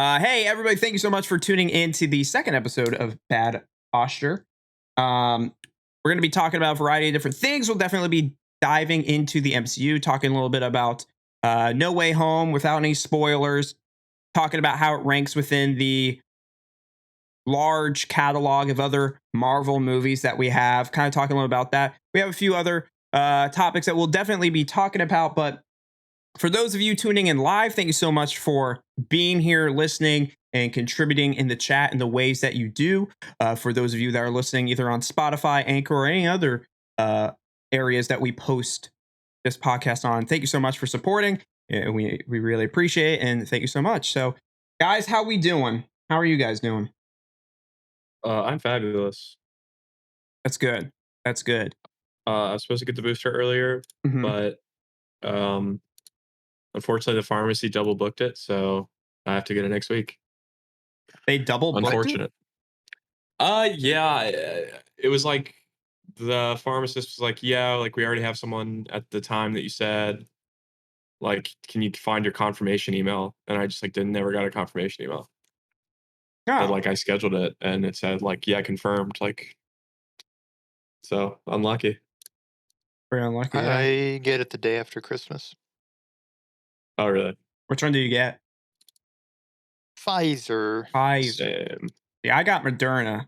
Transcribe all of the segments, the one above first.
Hey, everybody, thank you so much for tuning in to the second episode of Bad Posture. We're going to be talking about a variety of different things. We'll definitely be diving into the MCU, talking a little bit about No Way Home without any spoilers, talking about how it ranks within the large catalog of other Marvel movies that we have, kind of talking a little about that. We have a few other topics that we'll definitely be talking about, but for those of you tuning in live, thank you so much for being here, listening, and contributing in the chat in the ways that you do. For those of you that are listening either on Spotify, Anchor, or any other areas that we post this podcast on, thank you so much for supporting. We really appreciate it, and thank you so much. So, guys, how we doing? How are you guys doing? I'm fabulous. That's good. That's good. I was supposed to get the booster earlier, Mhm. but um, unfortunately, the pharmacy double booked it, so I have to get it next week. They double booked it? Unfortunate. Yeah, it was like the pharmacist was like, "Yeah, like we already have someone at the time that you said. Like, can you find your confirmation email?" And I just like didn't never got a confirmation email. But Oh, like I scheduled it, and it said like, "Yeah, confirmed." Like, so unlucky. very unlucky. Yeah. I get it the day after Christmas. Oh, really? Which one do you get? Pfizer. Pfizer. Same. Yeah, I got Moderna.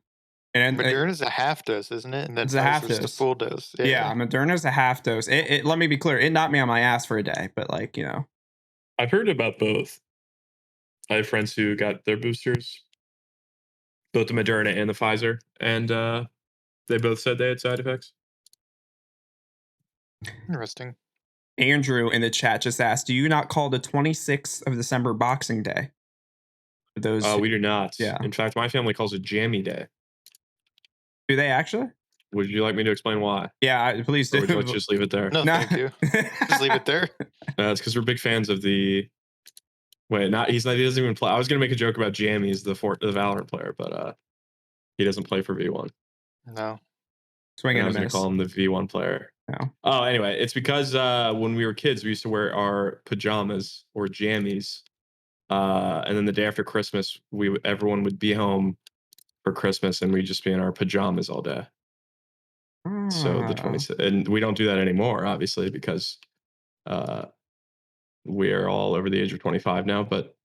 And Moderna's a half dose, isn't it? And then it's a half Pfizer's the dose. full dose. Yeah, Moderna's a half dose. Let me be clear. It knocked me on my ass for a day, but like, I've heard about both. I have friends who got their boosters, both the Moderna and the Pfizer, and they both said they had side effects. Interesting. Andrew in the chat just asked, do you not call the 26th of December Boxing Day? For those, We do not. yeah. In fact, my family calls it Jammy Day. Do they actually? Would you like me to explain why? Yeah, please Or do. would you like to just leave it there? No, thank you. Just leave it there. It's because we're big fans of the. Wait, not he's not. He doesn't even play. I was gonna make a joke about Jammies, the Valorant player, but he doesn't play for V1. No. Swing And I and a was gonna miss. call him the V1 player. No. Oh, anyway, it's because when we were kids, we used to wear our pajamas or jammies, and then the day after Christmas, everyone would be home for Christmas, and we'd just be in our pajamas all day. So the Ah. 26th, and we don't do that anymore, obviously, because uh, we're all over the age of 25 now. But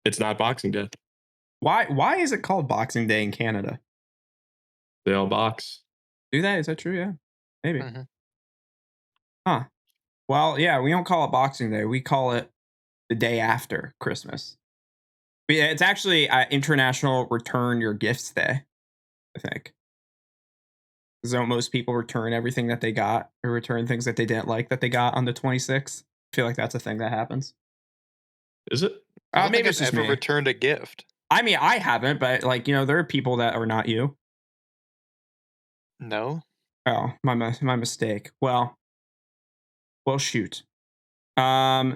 it's not Boxing Day. Why is it called Boxing Day in Canada? They all box. Do they? Is that true? Yeah. Maybe. Mhm. Huh. Well, yeah, we don't call it Boxing Day. We call it the day after Christmas. But yeah, it's actually International Return Your Gifts Day, I think. Because don't most people return everything that they got or return things that they didn't like that they got on the 26th? I feel like that's a thing that happens. Is it? I don't Maybe think it's I've just ever me. returned a gift. I mean, I haven't, but like, there are people that are not you. No. Oh, my mistake. Well, shoot. Yeah.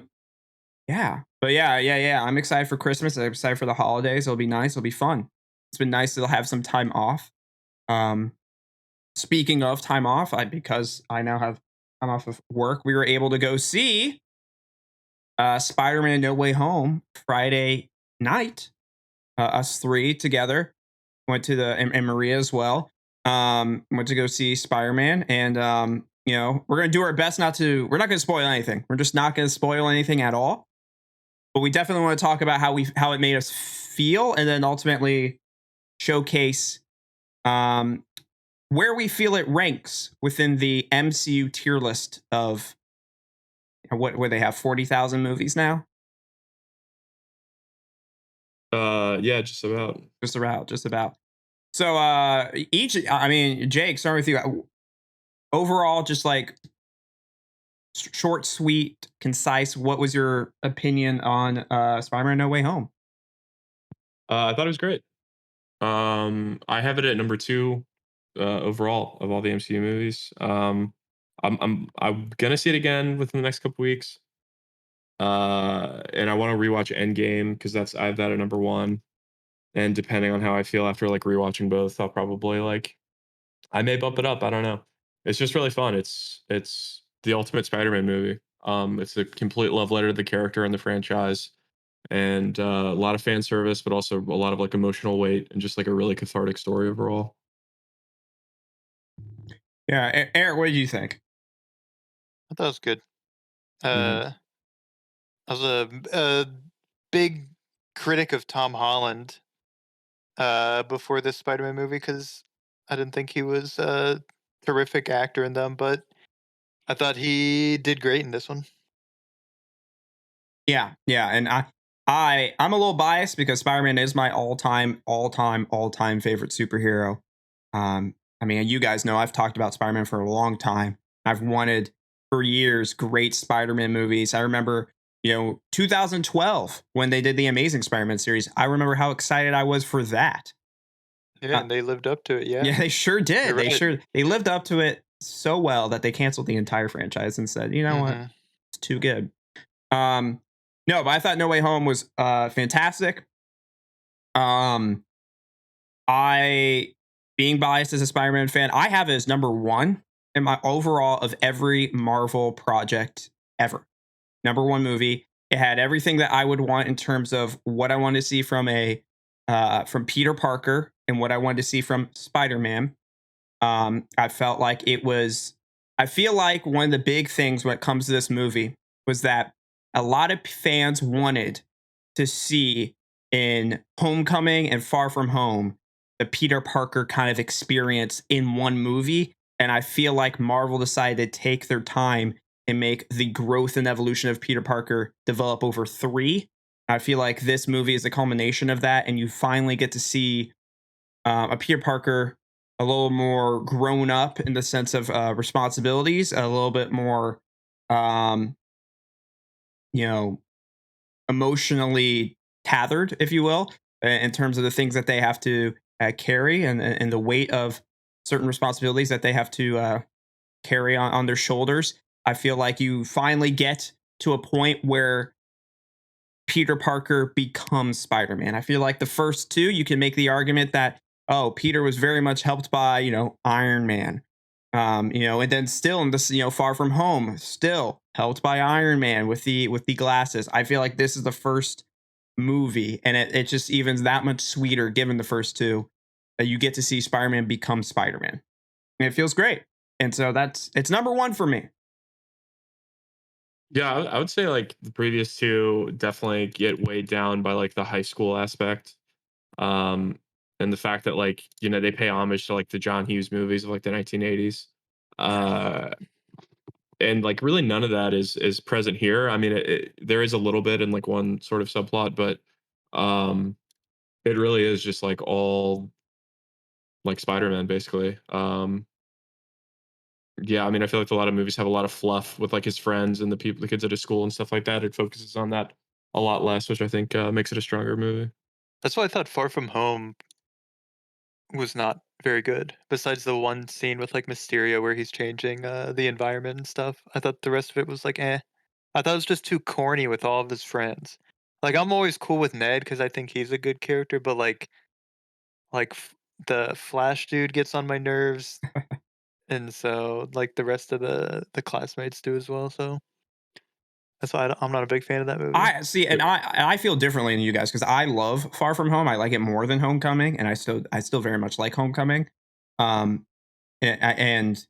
But yeah. I'm excited for Christmas. I'm excited for the holidays. It'll be nice. It'll be fun. It's been nice to have some time off. Speaking of time off, because I now have time off of work, we were able to go see Spider-Man No Way Home Friday night. Us three together went to and Maria as well. Went to go see Spider-Man, and we're gonna do our best we're not gonna spoil anything. We're just not gonna spoil anything at all. But we definitely want to talk about how it made us feel, and then ultimately showcase where we feel it ranks within the MCU tier list of where they have 40,000 movies now. Yeah, just about. Just about. So Jake, start with you. Overall, just like short, sweet, concise, what was your opinion on Spider-Man No Way Home? I thought it was great. I have it at number 2 overall of all the MCU movies. I'm gonna see it again within the next couple weeks. And I want to rewatch Endgame because I have that at number 1. And depending on how I feel after like rewatching both, I'll probably I may bump it up. I don't know. It's just really fun. It's the ultimate Spider-Man movie. It's a complete love letter to the character and the franchise. and a lot of fan service, but also a lot of like emotional weight and just like a really cathartic story overall. Yeah, Eric, what did you think? I thought it was good. Mhm. I was a big critic of Tom Holland before this Spider-Man movie because I didn't think he was a terrific actor in them, but I thought he did great in this one. Yeah, yeah, and I'm a little biased because Spider-Man is my all-time favorite superhero. I mean, you guys know I've talked about Spider-Man for a long time. I've wanted for years great Spider-Man movies. I remember, 2012 when they did the Amazing Spider-Man series. I remember how excited I was for that. Yeah, Uh, and they lived up to it. Yeah, yeah, they sure you're did. right. They lived up to it so well that they canceled the entire franchise and said, you know what, Hmm. it's too good. Um, no, but I thought No Way Home was fantastic. Um, I, being biased as a Spider-Man fan, I have it as number one in my overall of every Marvel project ever. Number one movie. It had everything that I would want in terms of what I wanted to see from Peter Parker and what I wanted to see from Spider-Man. I felt like it was. I feel like one of the big things when it comes to this movie was that a lot of fans wanted to see in Homecoming and Far From Home the Peter Parker kind of experience in one movie. And I feel like Marvel decided to take their time and make the growth and evolution of Peter Parker develop over three. I feel like this movie is a culmination of that, and you finally get to see a Peter Parker a little more grown up in the sense of responsibilities, a little bit more, um, you know, emotionally tethered, if you will, in terms of the things that they have to carry and the weight of certain responsibilities that they have to carry on their shoulders. I feel like you finally get to a point where Peter Parker becomes Spider-Man. I feel like the first two, you can make the argument that, oh, Peter was very much helped by, Iron Man. And then still in this, Far From Home, still helped by Iron Man with the glasses. I feel like this is the first movie, and it just evens that much sweeter given the first two that you get to see Spider-Man become Spider-Man. And it feels great. And so it's number one for me. Yeah, I would say like the previous two definitely get weighed down by like the high school aspect. Um, and the fact that like, they pay homage to like the John Hughes movies of like the 1980s. Uh, and like really none of that is present here. I mean, there is a little bit in like one sort of subplot, but um, it really is just like all like Spider-Man basically. Yeah, I mean, I feel like a lot of movies have a lot of fluff with like his friends and the kids at his school and stuff like that. It focuses on that a lot less, which I think makes it a stronger movie. That's why I thought Far From Home was not very good. Besides the one scene with like Mysterio where he's changing the environment and stuff, I thought the rest of it was like eh. I thought it was just too corny with all of his friends. Like I'm always cool with Ned because I think he's a good character, but the Flash dude gets on my nerves, and so like the rest of the classmates do as well. So that's why I'm not a big fan of that movie. I see, Yeah. and I feel differently than you guys because I love Far From Home. I like it more than Homecoming, and I still very much like Homecoming. Um, and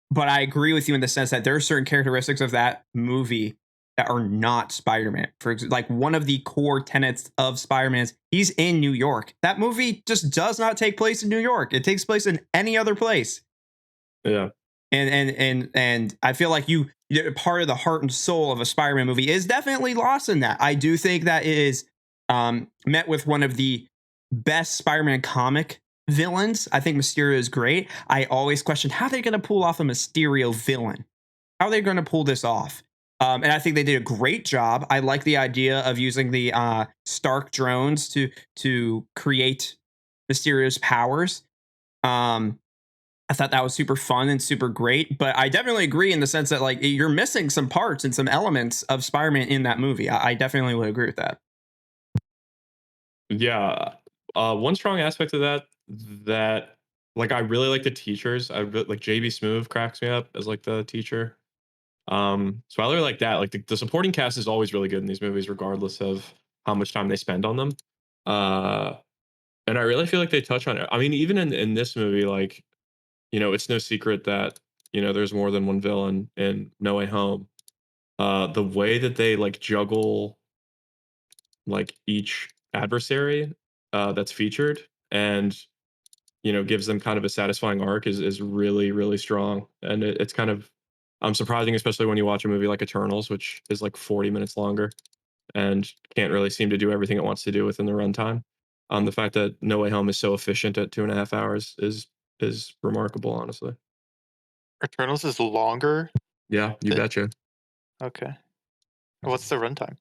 but I agree with you in the sense that there are certain characteristics of that movie that are not Spider-Man. For example, like one of the core tenets of Spider-Man's, he's in New York. That movie just does not take place in New York. It takes place in any other place. Yeah. And I feel like part of the heart and soul of a Spider-Man movie is definitely lost in that. I do think that it is met with one of the best Spider-Man comic villains. I think Mysterio is great. I always question how they're going to pull off a Mysterio villain. How are they going to pull this off? And I think they did a great job. I like the idea of using the Stark drones to create Mysterio's powers. Um, I thought that was super fun and super great, but I definitely agree in the sense that like you're missing some parts and some elements of Spider-Man in that movie. I definitely would agree with that. Yeah. One strong aspect of that like I really like the teachers. Like JB Smoove cracks me up as like the teacher. So I really like that. Like the supporting cast is always really good in these movies, regardless of how much time they spend on them. Uh, and I really feel like they touch on it. I mean, even in this movie, like, it's no secret that, there's more than one villain in No Way Home. The way that they like juggle like each adversary that's featured and gives them kind of a satisfying arc is really really strong, and it's kind of surprising, especially when you watch a movie like Eternals, which is like 40 minutes longer and can't really seem to do everything it wants to do within the runtime. The fact that No Way Home is so efficient at 2.5 hours is remarkable, honestly. Eternals is longer. Yeah, you betcha. Okay. What's the runtime?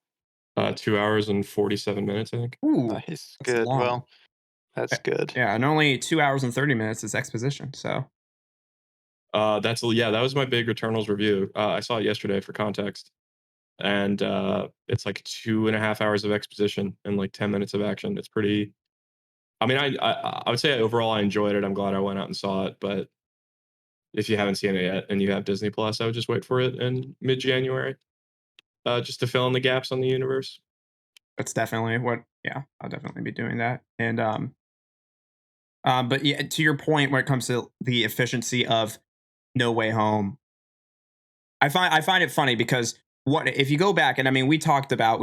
2 hours and 47 minutes, I think. Ooh, Nice. that's Good. long. Well, that's good. Yeah, and only 2 hours and 30 minutes is exposition. So That was my big Eternals review. I saw it yesterday for context, and it's like 2.5 hours of exposition and like 10 minutes of action. It's pretty. I mean, I would say overall I enjoyed it. I'm glad I went out and saw it. But if you haven't seen it yet and you have Disney Plus, I would just wait for it in mid-January, just to fill in the gaps on the universe. that's definitely what. Yeah, I'll definitely be doing that. And but yeah, to your point, when it comes to the efficiency of No Way Home, I find it funny because what if you go back, and I mean we've talked about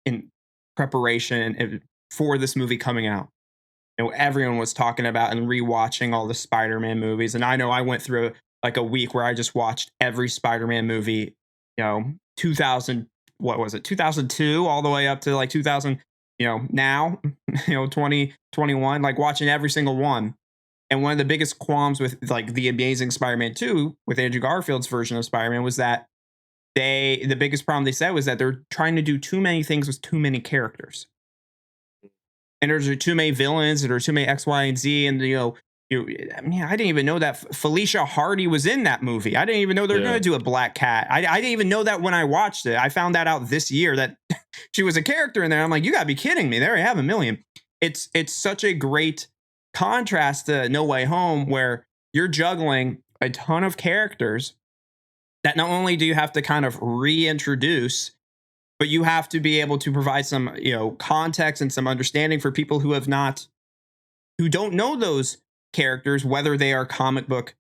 in preparation for this movie coming out. Everyone was talking about and rewatching all the Spider-Man movies, and I know I went through like a week where I just watched every Spider-Man movie. 2000, what was it, 2002, all the way up to like 2000. Now, 2021, like watching every single one. And one of the biggest qualms with like the Amazing Spider-Man 2 with Andrew Garfield's version of Spider-Man was that the biggest problem they said was that they're trying to do too many things with too many characters. And there's too many villains, and there's too many X, Y, and Z, and I mean, I didn't even know that Felicia Hardy was in that movie. I didn't even know they're going to do a Black Cat. I didn't even know that when I watched it. I found that out this year that she was a character in there. I'm like, you got to be kidding me. There you have a million. It's such a great contrast to No Way Home, where you're juggling a ton of characters that not only do you have to kind of reintroduce, but you have to be able to provide some context and some understanding for people who don't know those characters, whether they are comic book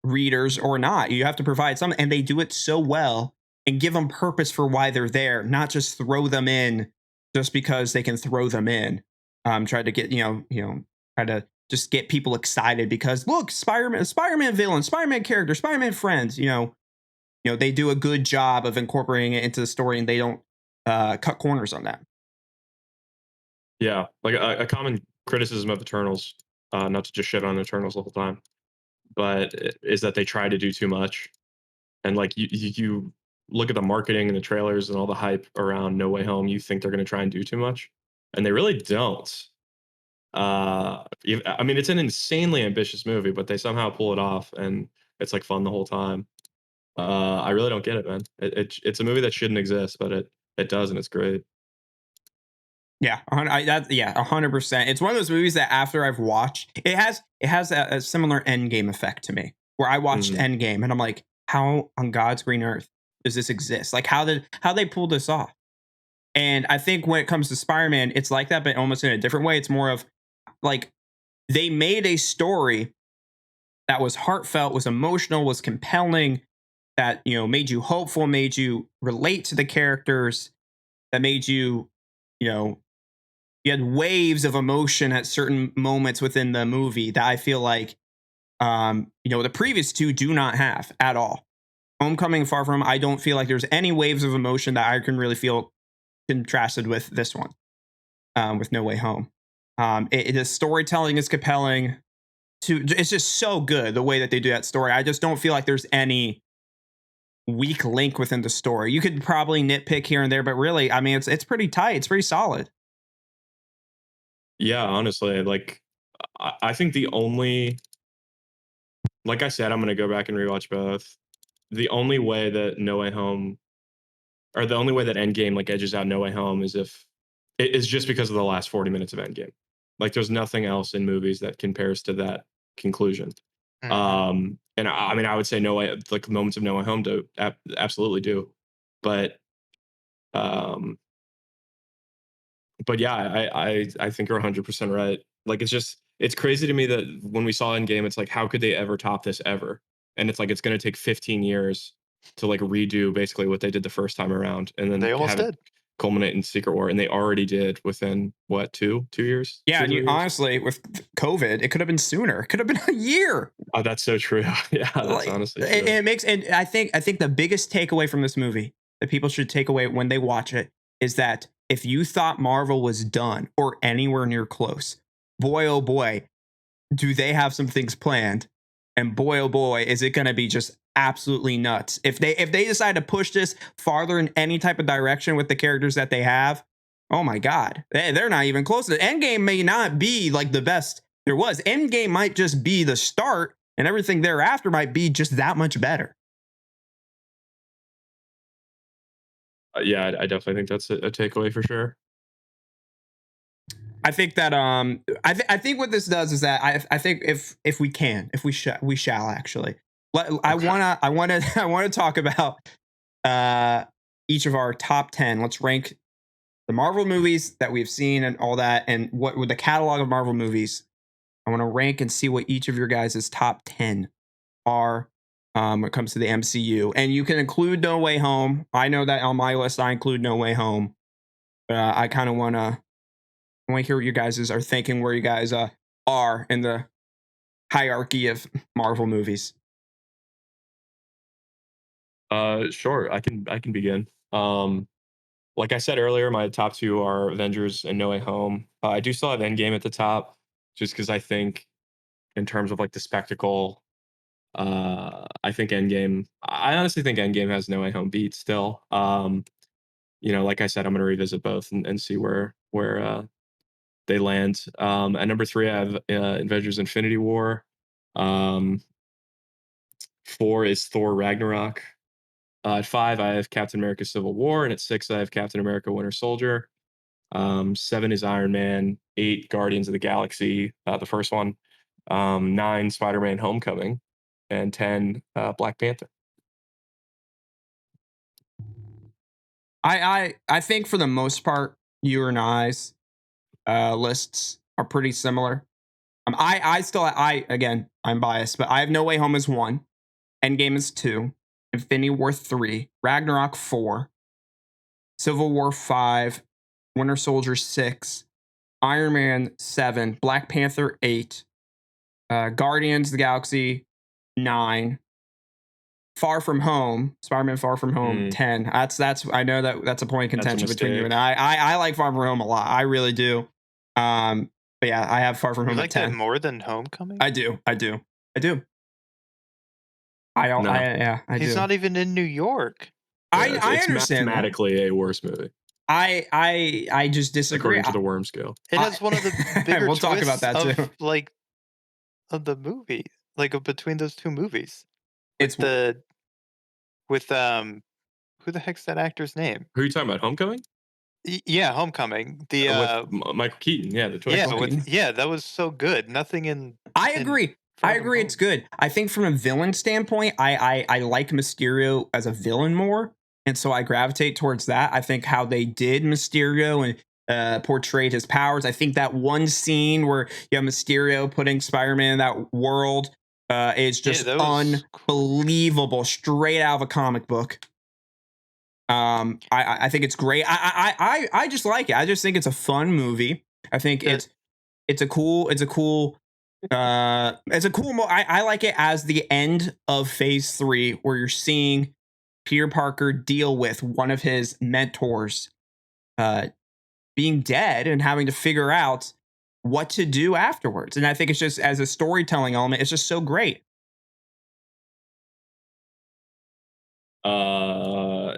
readers or not. You have to provide some, and they do it so well and give them purpose for why they're there, not just throw them in just because they can throw them in. Try to get try to just get people excited because look, Spider-Man villain, Spider-Man character, Spider-Man friends. They do a good job of incorporating it into the story, and they don't cut corners on that. Yeah, like a common criticism of Eternals, not to just shit on Eternals the whole time, but is that they try to do too much. And like you look at the marketing and the trailers and all the hype around No Way Home, you think they're going to try and do too much, and they really don't. I mean, it's an insanely ambitious movie, but they somehow pull it off, and it's like fun the whole time. I really don't get it, man. It's a movie that shouldn't exist, but it does, and it's great. Yeah, 100%. It's one of those movies that after I've watched, it has a similar Endgame effect to me, where I watched Mhm. Endgame and I'm like, how on God's green earth does this exist? Like, how they pull this off? And I think when it comes to Spider-Man, it's like that, but almost in a different way. It's more of like they made a story that was heartfelt, was emotional, was compelling, that made you hopeful, made you relate to the characters, that made you know you had waves of emotion at certain moments within the movie that I feel like the previous two do not have at all. Homecoming, Far From, I don't feel like there's any waves of emotion that I can really feel contrasted with this one, with No Way Home. The storytelling is compelling. It's just so good the way that they do that story. I just don't feel like there's any weak link within the story. You could probably nitpick here and there, but really, I mean, it's pretty tight. It's pretty solid. Yeah, honestly, like I think the only, like I said, I'm gonna go back and rewatch both. The only way that No Way Home, or the only way that Endgame like edges out No Way Home is if it is just because of the last 40 minutes of Endgame. Like there's nothing else in movies that compares to that conclusion. Mhm. And I mean, I would say No Way, like moments of No Way Home do absolutely do, but um, but yeah, I think you're 100% right. Like it's crazy to me that when we saw Endgame, it's like how could they ever top this ever? And it's like it's going to take 15 years to like redo basically what they did the first time around, and then They almost have it did. culminate in Secret War, and they already did within what 2 years? Yeah, Two, and you 3 years? honestly with COVID, it could have been sooner. It could have been a year. Oh, that's so true. Yeah, that's Like honestly it, true. it makes, and I think the biggest takeaway from this movie that people should take away when they watch it is that if you thought Marvel was done or anywhere near close, boy oh boy, do they have some things planned, and boy oh boy, is it going to be just absolutely nuts if they decide to push this farther in any type of direction with the characters that they have. Oh my god, they're not even close. The Endgame may not be like the best there was. Endgame might just be the start, and everything thereafter might be just that much better. Yeah, I definitely think that's a takeaway for sure. I think that I think what this does is that I think if we can, if we shall actually. I Okay. wanna I wanna talk about uh each of our top 10. Let's rank the Marvel movies that we've seen and all that, and what with the catalog of Marvel movies. I want to rank and see what each of your guys' top 10 are when it comes to the MCU. And you can include No Way Home. I know that on my list I include No Way Home. I kind of want to hear what you guys are thinking, where you guys are in the hierarchy of Marvel movies. Sure, I can begin. Like I said earlier, my top two are Avengers and No Way Home. I do still have Endgame at the top, just because I think in terms of like the spectacle, I think Endgame. I honestly think Endgame has No Way Home beat still. Like I said, I'm gonna revisit both and see where they land. At number three, I have Avengers Infinity War. Um, four is Thor Ragnarok. At five, I have Captain America Civil War, and at six, I have Captain America Winter Soldier. Seven is Iron Man. Eight, Guardians of the Galaxy, the first one. Nine, Spider Man Homecoming, and 10, Black Panther. I think for the most part, you and I's lists are pretty similar. I again, I'm biased, but I have No Way Home as one, Endgame is two, Infinity War three, Ragnarok four, Civil War five, Winter Soldier six, Iron Man seven, Black Panther eight, Guardians of the Galaxy nine, Far From Home, Spider-Man Far From Home 10. That's I know that's a point of That's a contention between you and mistake. I like Far From Home a lot. I really do. But yeah, I have Far From You Home at liked it 10. more than Homecoming? I do. I do. I do. No, I He's do. not even in New York. yeah, I it's understand that. mathematically a worse movie I just disagree. according to the Worm scale. It has one of the bigger We'll talk about twists that too. of the movie, between those two movies. It's With the with who the heck's that actor's name? Who are you talking about? Homecoming? Yeah, Homecoming. The With Michael Keaton. Yeah, the twist. yeah, Michael Keaton. that was so good. Nothing in I in agree. Far I From agree. It's Home. good. I think from a villain standpoint, I like Mysterio as a villain more, and so I gravitate towards that. I think how they did Mysterio and portrayed his powers. I think that one scene where you have Mysterio putting Spider-Man in that world is Yeah, just that was cool. unbelievable, straight out of a comic book. I think it's great. I just like it. I just think it's a fun movie. I think The it's a cool I like it as the end of phase 3 where you're seeing Peter Parker deal with one of his mentors uh being dead and having to figure out what to do afterwards. And I think it's just as a storytelling element, it's just so great.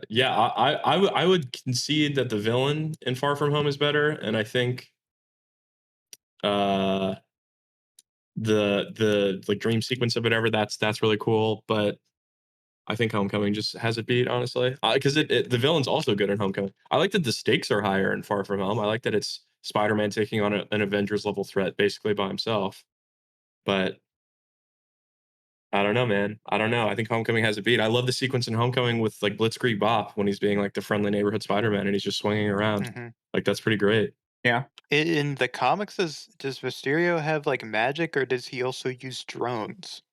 Yeah, I would concede that the villain in Far From Home is better, and I think uh the like dream sequence of whatever that's really cool, but I think Homecoming just has it beat, honestly, because the villain's also good in Homecoming. I like that the stakes are higher in Far From Home. I like that it's Spider-Man taking on an Avengers level threat basically by himself. But I don't know, man. I don't know. I think Homecoming has it beat. I love the sequence in Homecoming with like Blitzkrieg Bop when he's being like the friendly neighborhood Spider-Man and he's just swinging around. Mhm. Like that's pretty great. Yeah. In the comics, does Mysterio have like magic, or does he also use drones?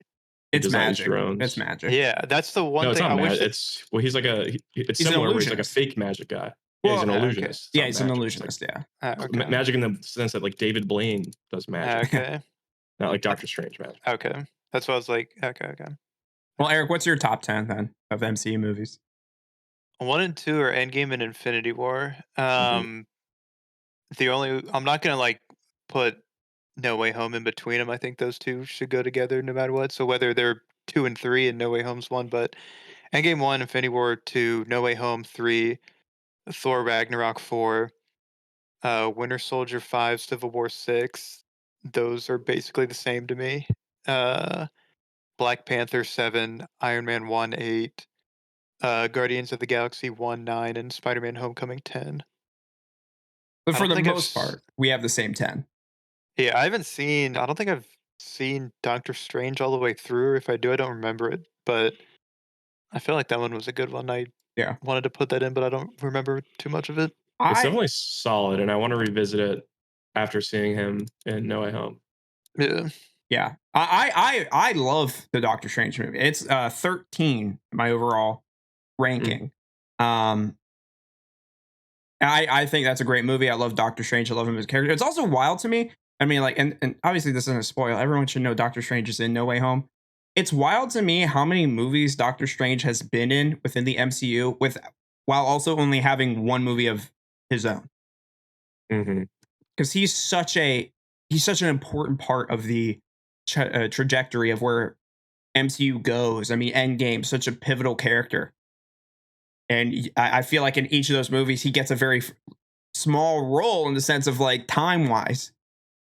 He It's does not use magic. It's drones. magic. Yeah, that's the one No, it's thing not I wish. magic. It's well, he's like it's He's an similar where he's like a illusionist. fake magic guy. Yeah, he's Well, an Okay. illusionist. It's yeah, not he's an magic. It's like illusionist. Yeah. Okay. magic in the sense that like David Blaine does magic, Okay. not like Doctor Strange magic. Okay. That's what I was like. Okay. Well, Eric, what's your top 10 then of MCU movies? 1 and 2 are Endgame and Infinity War. Mhm. I'm not gonna like put No Way Home in between them. I think those two should go together no matter what. So whether they're 2 and 3 and No Way Home's 1, but Endgame 1, Infinity War 2, No Way Home 3, Thor Ragnarok 4, Winter Soldier 5, Civil War 6. Those are basically the same to me. Uh, Black Panther 7, Iron Man 1, 8, Guardians of the Galaxy 1, 9, and Spider Man Homecoming 10. But I for don't the think most part, we have the same 10. Yeah, I don't think I've seen Doctor Strange all the way through. If I do, I don't remember it. But I feel like that one was a good one. I Yeah. wanted to put that in, but I don't remember too much of it. It's I definitely solid, and I want to revisit it after seeing him in No Way Home. Yeah. yeah. I love the Doctor Strange movie. It's 13 my overall ranking. I think that's a great movie. I love Doctor Strange. I love him as a character. It's also wild to me. I mean, like, and obviously this isn't a spoil. Everyone should know Doctor Strange is in No Way Home. It's wild to me how many movies Doctor Strange has been in within the MCU while also only having one movie of his own. Mhm. Because he's such an important part of the trajectory of where MCU goes. I mean, Endgame, such a pivotal character. And I feel like in each of those movies, he gets a very small role in the sense of like time wise,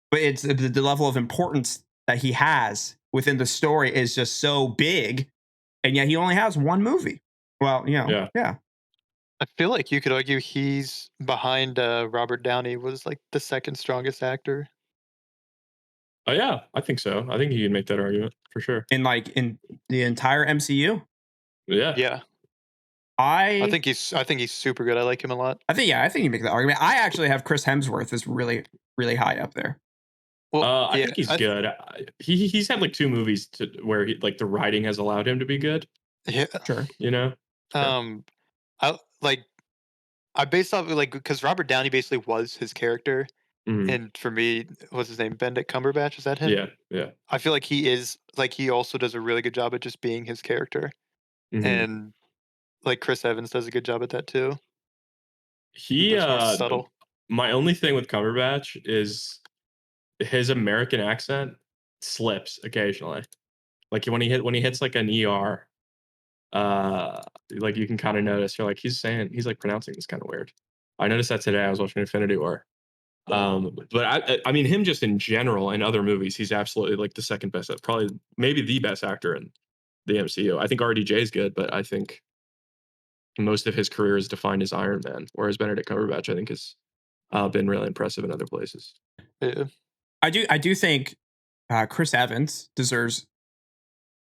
but it's the level of importance that he has within the story is just so big, and yet he only has one movie. Well, Yeah. I feel like you could argue he's behind Robert Downey was like the second strongest actor. Oh yeah, I think so. I think you can make that argument for sure. In the entire MCU. Yeah. Yeah. I I think he's super good. I like him a lot. I think you make that argument. I actually have Chris Hemsworth is really, really high up there. Well, I yeah, think he's good. He's had like 2 movies where like the writing has allowed him to be good. yeah. Sure. You know. Um, I like I based off of, like, because Robert Downey basically was his character, Mhm. and for me, what's his name? Benedict Cumberbatch, is that him? Yeah. Yeah. I feel like he also does a really good job at just being his character, Mhm. and like Chris Evans does a good job at that too. He That's more subtle. my only thing with Cumberbatch is his American accent slips occasionally. Like when he hits like an ER, like you can kind of notice you're like he's like pronouncing this kind of weird. I noticed that today. I was watching Infinity War. But I mean him just in general in other movies, he's absolutely like the second best, probably maybe the best actor in the MCU. I think RDJ is good, but I think most of his career is defined as Iron Man, whereas Benedict Cumberbatch I think has been really impressive in other places. Yeah. I do think Chris Evans deserves.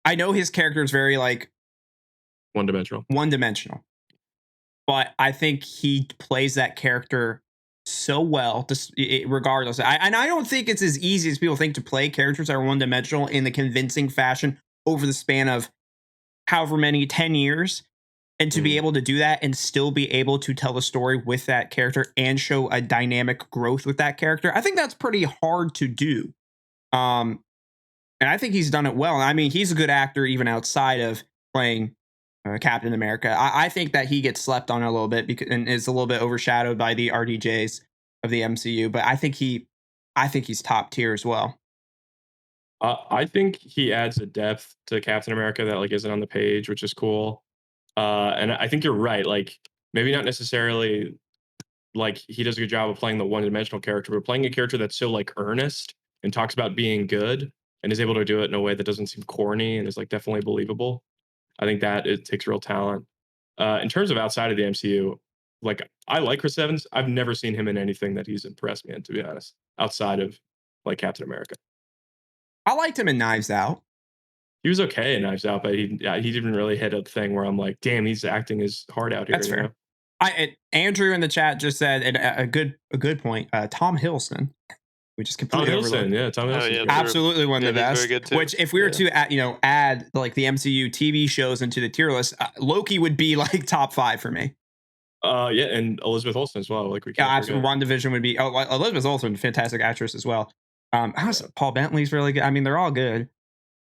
I know his character is very like One dimensional. one dimensional, but I think he plays that character so well, regardless. I don't think it's as easy as people think to play characters that are one dimensional in the convincing fashion over the span of however many 10 years. And to be Mhm. able to do that and still be able to tell the story with that character and show a dynamic growth with that character, I think that's pretty hard to do. Um, and I think he's done it well. I mean, he's a good actor even outside of playing Captain America. I think that he gets slept on a little bit because and is a little bit overshadowed by the RDJs of the MCU. But I think he's top tier as well. I think he adds a depth to Captain America that like isn't on the page, which is cool. And I think you're right. Like maybe not necessarily like he does a good job of playing the one-dimensional character, but playing a character that's so like earnest and talks about being good and is able to do it in a way that doesn't seem corny and is like definitely believable. I think that it takes real talent. In terms of outside of the MCU, like I like Chris Evans. I've never seen him in anything that he's impressed me in, to be honest, outside of like Captain America. I liked him in Knives Out. He was okay in Knives Out, but he didn't really hit a thing where I'm like, damn, he's acting his heart out here. That's You fair. know? Andrew in the chat just said a good point. Tom Hiddleston, we just Tom completely overlooked. Hiddleston, yeah, Tom Oh, Hiddleston's yeah, great. they're- Absolutely one of the he's best. very good too. Which, if we were to add like the MCU TV shows into the tier list, Loki would be like top 5 for me. Yeah, and Elizabeth Olsen as well. Like we Yeah, can't absolutely. forget. Wanda Vision would be. Oh, Elizabeth Olsen, fantastic actress as well. Paul Bentley's really good. I mean, they're all good.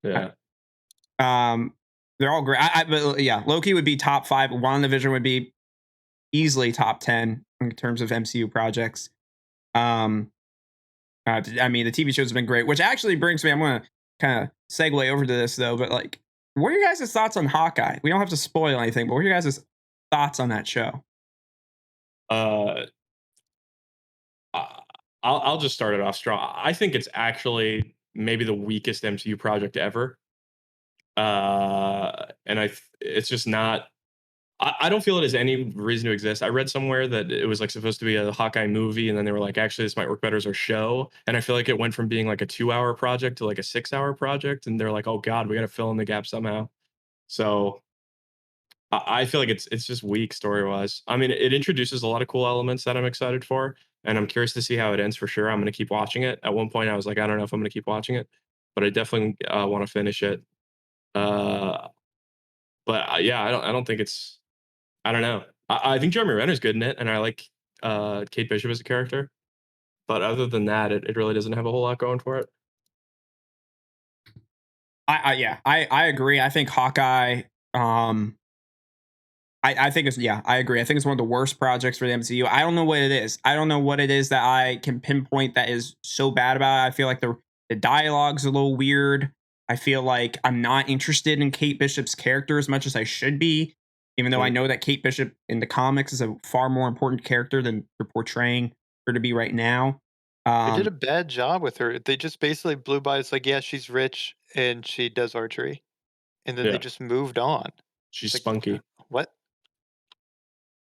Yeah. They're all great. But yeah, Loki would be top 5. WandaVision would be easily top 10 in terms of MCU projects. I mean, the TV shows have been great, which actually brings me. I'm going to kind of segue over to this though. But like, what are your guys' thoughts on Hawkeye? We don't have to spoil anything, but what are your guys' thoughts on that show? I'll just start it off strong. I think it's actually maybe the weakest MCU project ever. And it's just not. I don't feel it has any reason to exist. I read somewhere that it was like supposed to be a Hawkeye movie, and then they were like, actually, this might work better as a show. And I feel like it went from being like a 2-hour project to like a 6-hour project, and they're like, oh god, we got to fill in the gap somehow. So I feel like it's just weak story wise. I mean, it introduces a lot of cool elements that I'm excited for, and I'm curious to see how it ends for sure. I'm going to keep watching it. At one point, I was like, I don't know if I'm going to keep watching it, but I definitely want to finish it. Yeah, I don't think it's. I don't know. I think Jeremy Renner's good in it, and I like Kate Bishop as a character. But other than that, it really doesn't have a whole lot going for it. I agree. I think Hawkeye. I think it's I agree. I think it's one of the worst projects for the MCU. I don't know what it is. I don't know what it is that I can pinpoint that is so bad about it. I feel like the dialogue's a little weird. I feel like I'm not interested in Kate Bishop's character as much as I should be, even though I know that Kate Bishop in the comics is a far more important character than they're portraying her to be right now. They did a bad job with her. They just basically blew by. It's like, yeah, she's rich and she does archery, and then they just moved on. She's Like, spunky. What?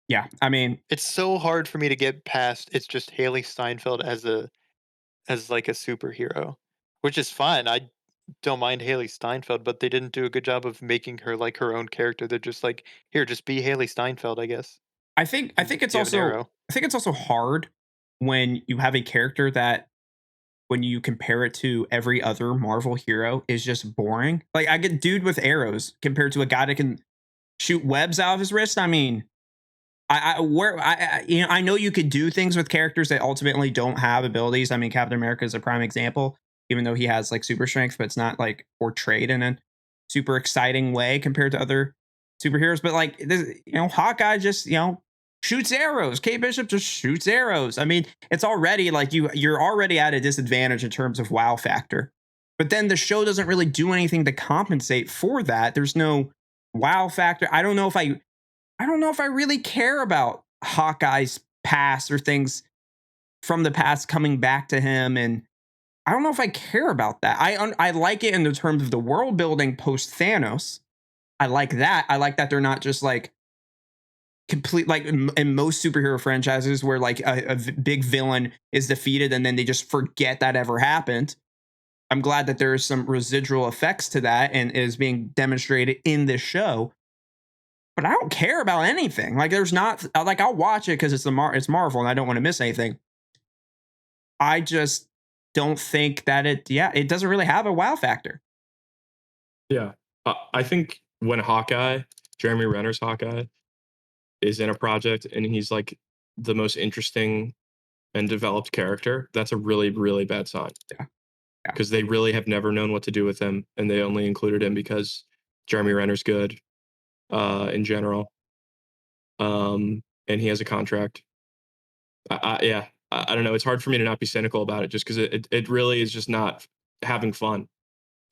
Yeah, I mean, It's so hard for me to get past. It's just Haley Steinfeld as like a superhero, which is fine. I don't mind Haley Steinfeld, but they didn't do a good job of making her like her own character. They're just like, here, just be Haley Steinfeld, I guess. I think it's You have an also arrow. I think it's also hard when you have a character that when you compare it to every other Marvel hero is just boring. Like I get dude with arrows compared to a guy that can shoot webs out of his wrist. I mean, I know you could do things with characters that ultimately don't have abilities. I mean, Captain America is a prime example, even though he has like super strength, but it's not like portrayed in a super exciting way compared to other superheroes. But like this, Hawkeye just shoots arrows. Kate Bishop just shoots arrows. I mean, it's already like you're already at a disadvantage in terms of wow factor. But then the show doesn't really do anything to compensate for that. There's no wow factor. I don't know if I really care about Hawkeye's past or things from the past coming back to him, and I don't know if I care about that. I like it in the terms of the world building post Thanos. I like that. I like that they're not just like complete like in most superhero franchises where like a big villain is defeated and then they just forget that ever happened. I'm glad that there's some residual effects to that and is being demonstrated in this show. But I don't care about anything. Like there's not like I'll watch it because it's it's Marvel and I don't want to miss anything. I just don't think that it doesn't really have a wow factor. Yeah, I think when Jeremy Renner's Hawkeye, is in a project and he's like the most interesting and developed character, that's a really, really bad sign. Yeah. Because they really have never known what to do with him, and they only included him because Jeremy Renner's good in general. And he has a contract. I don't know. It's hard for me to not be cynical about it just because it really is just not having fun.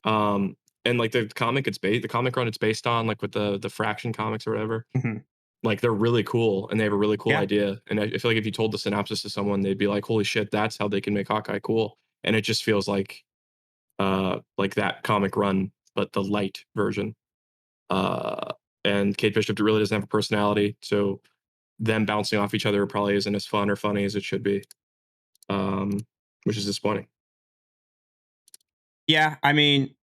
And like the comic run it's based on, like with the Fraction comics or whatever. Mhm. Like they're really cool and they have a really cool Yeah. idea. And I feel like if you told the synopsis to someone, they'd be like, holy shit, that's how they can make Hawkeye cool. And it just feels like that comic run, but the light version. And Kate Bishop really doesn't have a personality. So them bouncing off each other probably isn't as fun or funny as it should be. Which is disappointing. Yeah, I mean,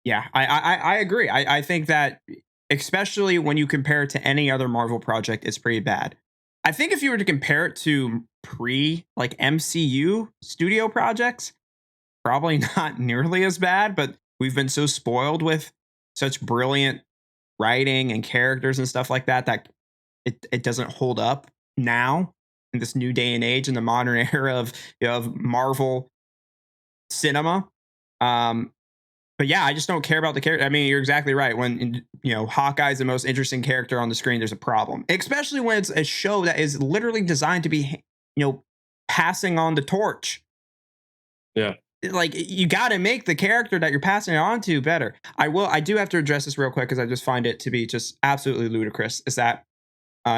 yeah, I agree. I think that especially when you compare it to any other Marvel project, it's pretty bad. I think if you were to compare it to like MCU studio projects, probably not nearly as bad, but we've been so spoiled with such brilliant writing and characters and stuff like that that it doesn't hold up now in this new day and age in the modern era of Marvel cinema. Um, but yeah, I just don't care about the character. I mean, you're exactly right. When Hawkeye is the most interesting character on the screen, there's a problem, especially when it's a show that is literally designed to be, passing on the torch. Yeah. Like, you got to make the character that you're passing it on to better. I do have to address this real quick because I just find it to be just absolutely ludicrous. Is that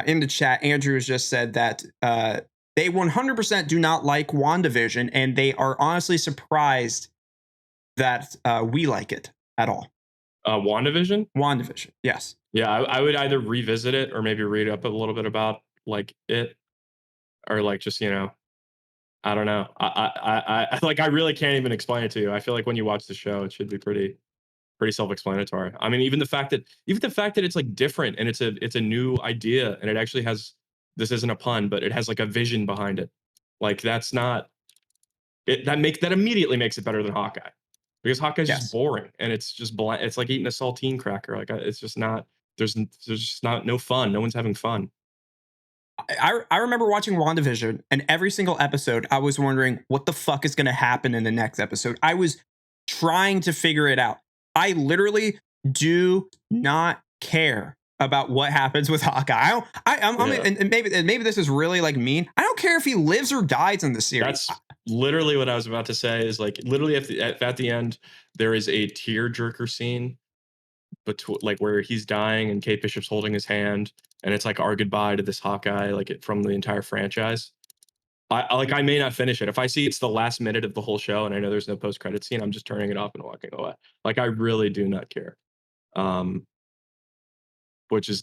in the chat, Andrew has just said that they 100% do not like Wanda Vision, and they are honestly surprised that we like it at all. WandaVision? WandaVision, yes. Yeah, I would either revisit it or maybe read up a little bit about like it, or like just I don't know. I like I really can't even explain it to you. I feel like when you watch the show, it should be pretty self-explanatory. I mean, even the fact that it's like different and it's a new idea and it actually has, this isn't a pun, but it has like a vision behind it. Like that's not it, that immediately makes it better than Hawkeye, because Hawkeye's just boring and it's just bland. It's like eating a saltine cracker. Like it's just not. There's just not no fun. No one's having fun. I remember watching WandaVision, and every single episode, I was wondering what the fuck is going to happen in the next episode. I was trying to figure it out. I literally do not care about what happens with Hawkeye. And maybe this is really like mean. I don't care if he lives or dies in the series. That's literally what I was about to say. Is like literally at the end there is a tearjerker scene between like where he's dying and Kate Bishop's holding his hand, and it's like our goodbye to this Hawkeye, like from the entire franchise. I may not finish it. If I see it's the last minute of the whole show and I know there's no post-credit scene, I'm just turning it off and walking away. Like I really do not care. Which is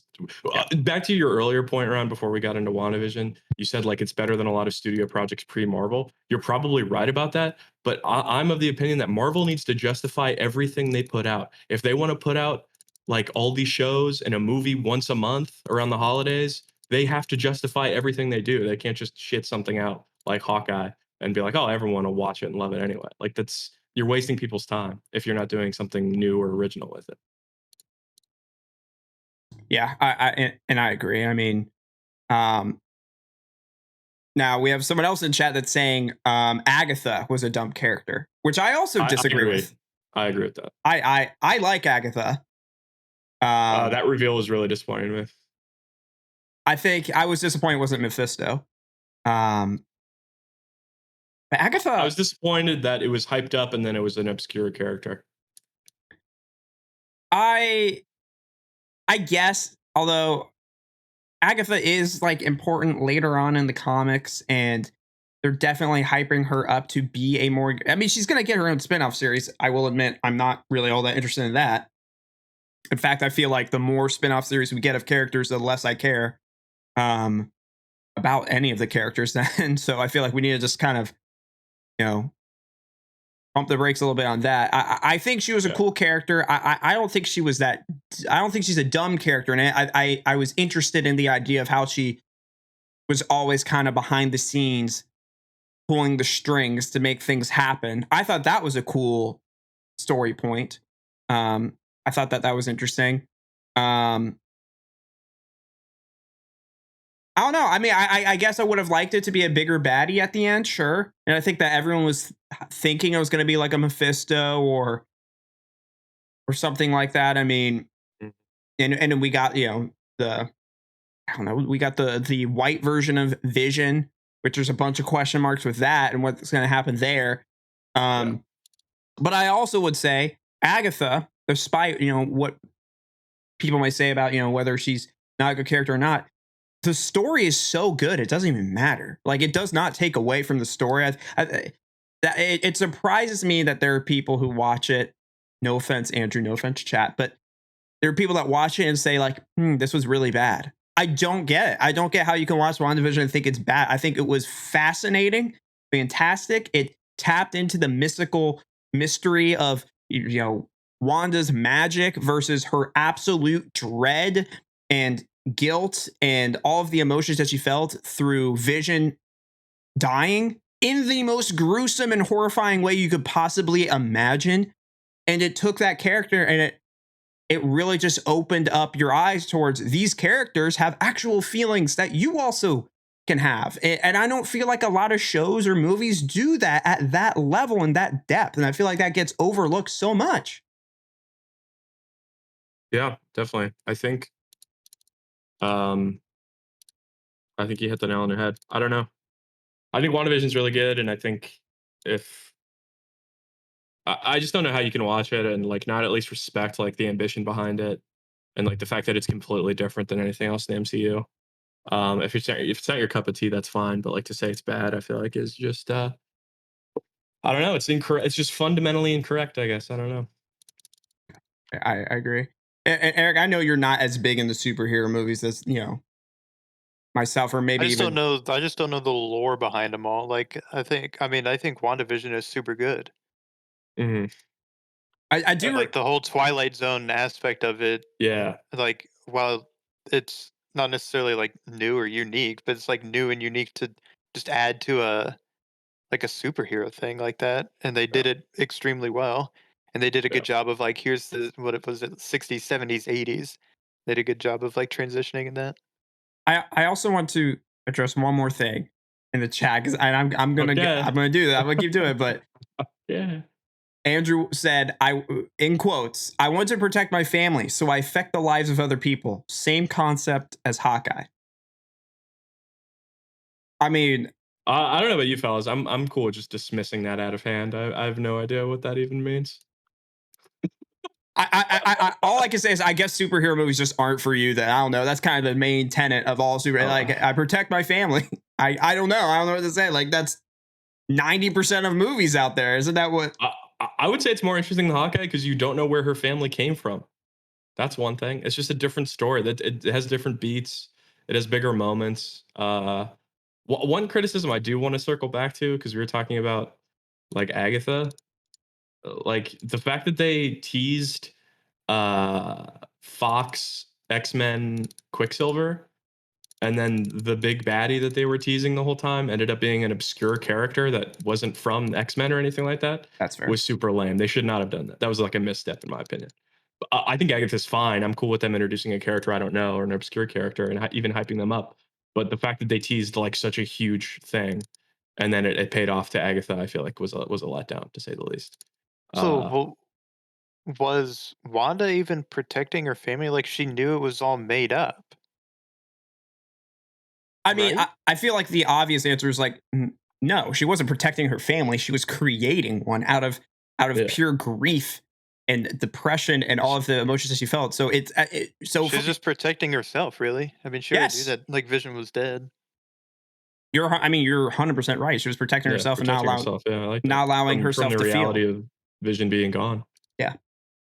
back to your earlier point, around before we got into WandaVision. You said like it's better than a lot of studio projects pre-Marvel. You're probably right about that, but I'm of the opinion that Marvel needs to justify everything they put out. If they want to put out like all these shows and a movie once a month around the holidays, they have to justify everything they do. They can't just shit something out like Hawkeye and be like, oh, everyone will watch it and love it anyway. Like you're wasting people's time if you're not doing something new or original with it. Yeah, I agree. I mean, now we have someone else in chat that's saying Agatha was a dumb character, which I also disagree with. I agree with that. I like Agatha. That reveal was really disappointing with. I think I was disappointed it wasn't Mephisto. But Agatha, I was disappointed that it was hyped up and then it was an obscure character. I guess, although Agatha is like important later on in the comics, and they're definitely hyping her up to be a more. I mean, she's gonna get her own spinoff series. I will admit, I'm not really all that interested in that. In fact, I feel like the more spinoff series we get of characters, the less I care about any of the characters. Then, so I feel like we need to just kind of, pump the brakes a little bit on that. I think she was a cool character. I don't think she was that. I don't think she's a dumb character. And I was interested in the idea of how she was always kind of behind the scenes, pulling the strings to make things happen. I thought that was a cool story point. I thought that was interesting. I don't know. I mean, I guess I would have liked it to be a bigger baddie at the end, sure. And I think that everyone was thinking it was going to be like a Mephisto or something like that. I mean, and then we got we got the white version of Vision, which there's a bunch of question marks with that and what's going to happen there. But I also would say Agatha, despite what people might say about whether she's not a good character or not, the story is so good it doesn't even matter. Like, it does not take away from the story. It surprises me that there are people who watch it. No offense, Andrew. No offense, chat. But there are people that watch it and say like, this was really bad. I don't get it. I don't get how you can watch WandaVision and think it's bad. I think it was fascinating, fantastic. It tapped into the mystical mystery of Wanda's magic versus her absolute dread and guilt and all of the emotions that she felt through Vision dying in the most gruesome and horrifying way you could possibly imagine. And it took that character and it really just opened up your eyes towards these characters have actual feelings that you also can have. And I don't feel like a lot of shows or movies do that at that level and that depth. And I feel like that gets overlooked so much. Yeah, definitely. Um, I think you hit the nail on the head. I don't know. I think WandaVision's really good, and I think if I just don't know how you can watch it and like not at least respect like the ambition behind it and like the fact that it's completely different than anything else in the MCU. If it's not your cup of tea, that's fine. But like to say it's bad, I feel like is just I don't know. It's incorrect. It's just fundamentally incorrect. I guess I don't know. I agree. And Eric, I know you're not as big in the superhero movies as myself, or maybe I just even don't know. I just don't know the lore behind them all. Like, I think WandaVision is super good. Hmm. I do Like the whole Twilight Zone aspect of it. Yeah, Like, while it's not necessarily like new or unique, but it's like new and unique to just add to a like a superhero thing like that, and they yeah, did it extremely well. And they did a yeah. good job of like, here's the what it was, it 60s, 70s, 80s. They did a good job of like transitioning in that. I also want to address one more thing in the chat because I'm gonna Okay. I'm gonna do that. I'm gonna keep doing it. But Yeah. Andrew said, I in quotes, I want to protect my family, so I affect the lives of other people. Same concept as Hawkeye. I mean, I don't know about you fellas. I'm cool with just dismissing that out of hand. I have no idea what that even means. all I can say is I guess superhero movies just aren't for you. That I don't know. That's kind of the main tenet of all super. Like I protect my family. I don't know. I don't know what to say. Like that's 90% of movies out there. Isn't that what? I would say it's more interesting than Hawkeye because you don't know where her family came from. That's one thing. It's just a different story. That it has different beats. It has bigger moments. One criticism I do want to circle back to because we were talking about like Agatha, like the fact that they teased Fox X-Men Quicksilver and then the big baddie that they were teasing the whole time ended up being an obscure character that wasn't from X-Men or anything like that. That's fair. Was super lame. They should not have done that. That was like a misstep in my opinion. But I think Agatha's fine. I'm cool with them introducing a character I don't know or an obscure character and even hyping them up. But the fact that they teased like such a huge thing and then it paid off to Agatha, I feel like was a letdown to say the least. So, Uh, well, was Wanda even protecting her family? Like, she knew it was all made up. I mean, Right? I feel like the obvious answer is like no. She wasn't protecting her family. She was creating one out of Yeah. pure grief and depression and all of the emotions that she felt. So so She's just protecting herself, really. I mean, she already knew yes, that like Vision was dead. you're 100% right. She was protecting Yeah, herself and protecting herself. Yeah, I like that. not allowing From herself the to feel. reality of Vision being gone. Yeah.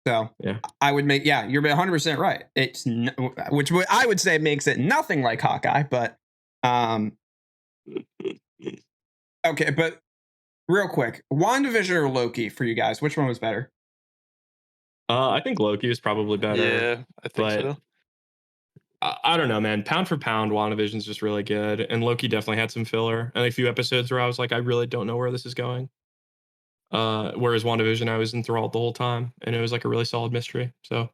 So Yeah. I would make you're 100% right. It's which I would say makes it nothing like Hawkeye, but okay, but real quick, WandaVision or Loki for you guys? Which one was better? I think Loki is probably better, Yeah, I think but so. I don't know, man. Pound for pound, WandaVision's just really good, and Loki definitely had some filler and a few episodes where I was like, I really don't know where this is going. Whereas WandaVision, I was enthralled the whole time, and it was like a really solid mystery. So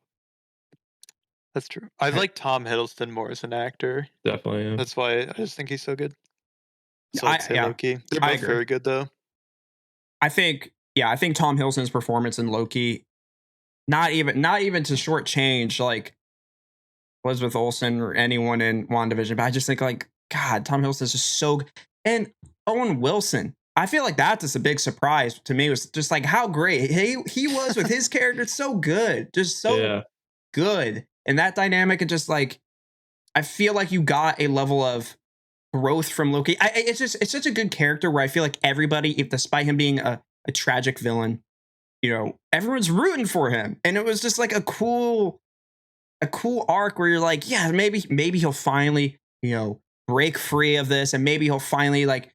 That's true. I like Tom Hiddleston more as an actor. definitely, yeah. That's why I just think he's so good. So I'd say Loki. They're I both agree. very good, though. I think Tom Hiddleston's performance in Loki, not even to shortchange like Elizabeth Olsen or anyone in WandaVision, but I just think like God, Tom Hiddleston's just so and Owen Wilson. I feel like that's just a big surprise to me. Was just like how great he was with his character. It's so good, just so Yeah. good, and that dynamic and just like I feel like you got a level of growth from Loki. It's such a good character where I feel like everybody, if despite him being a tragic villain, everyone's rooting for him, and it was just like a cool arc where you're like, yeah, maybe he'll finally break free of this, and maybe he'll finally like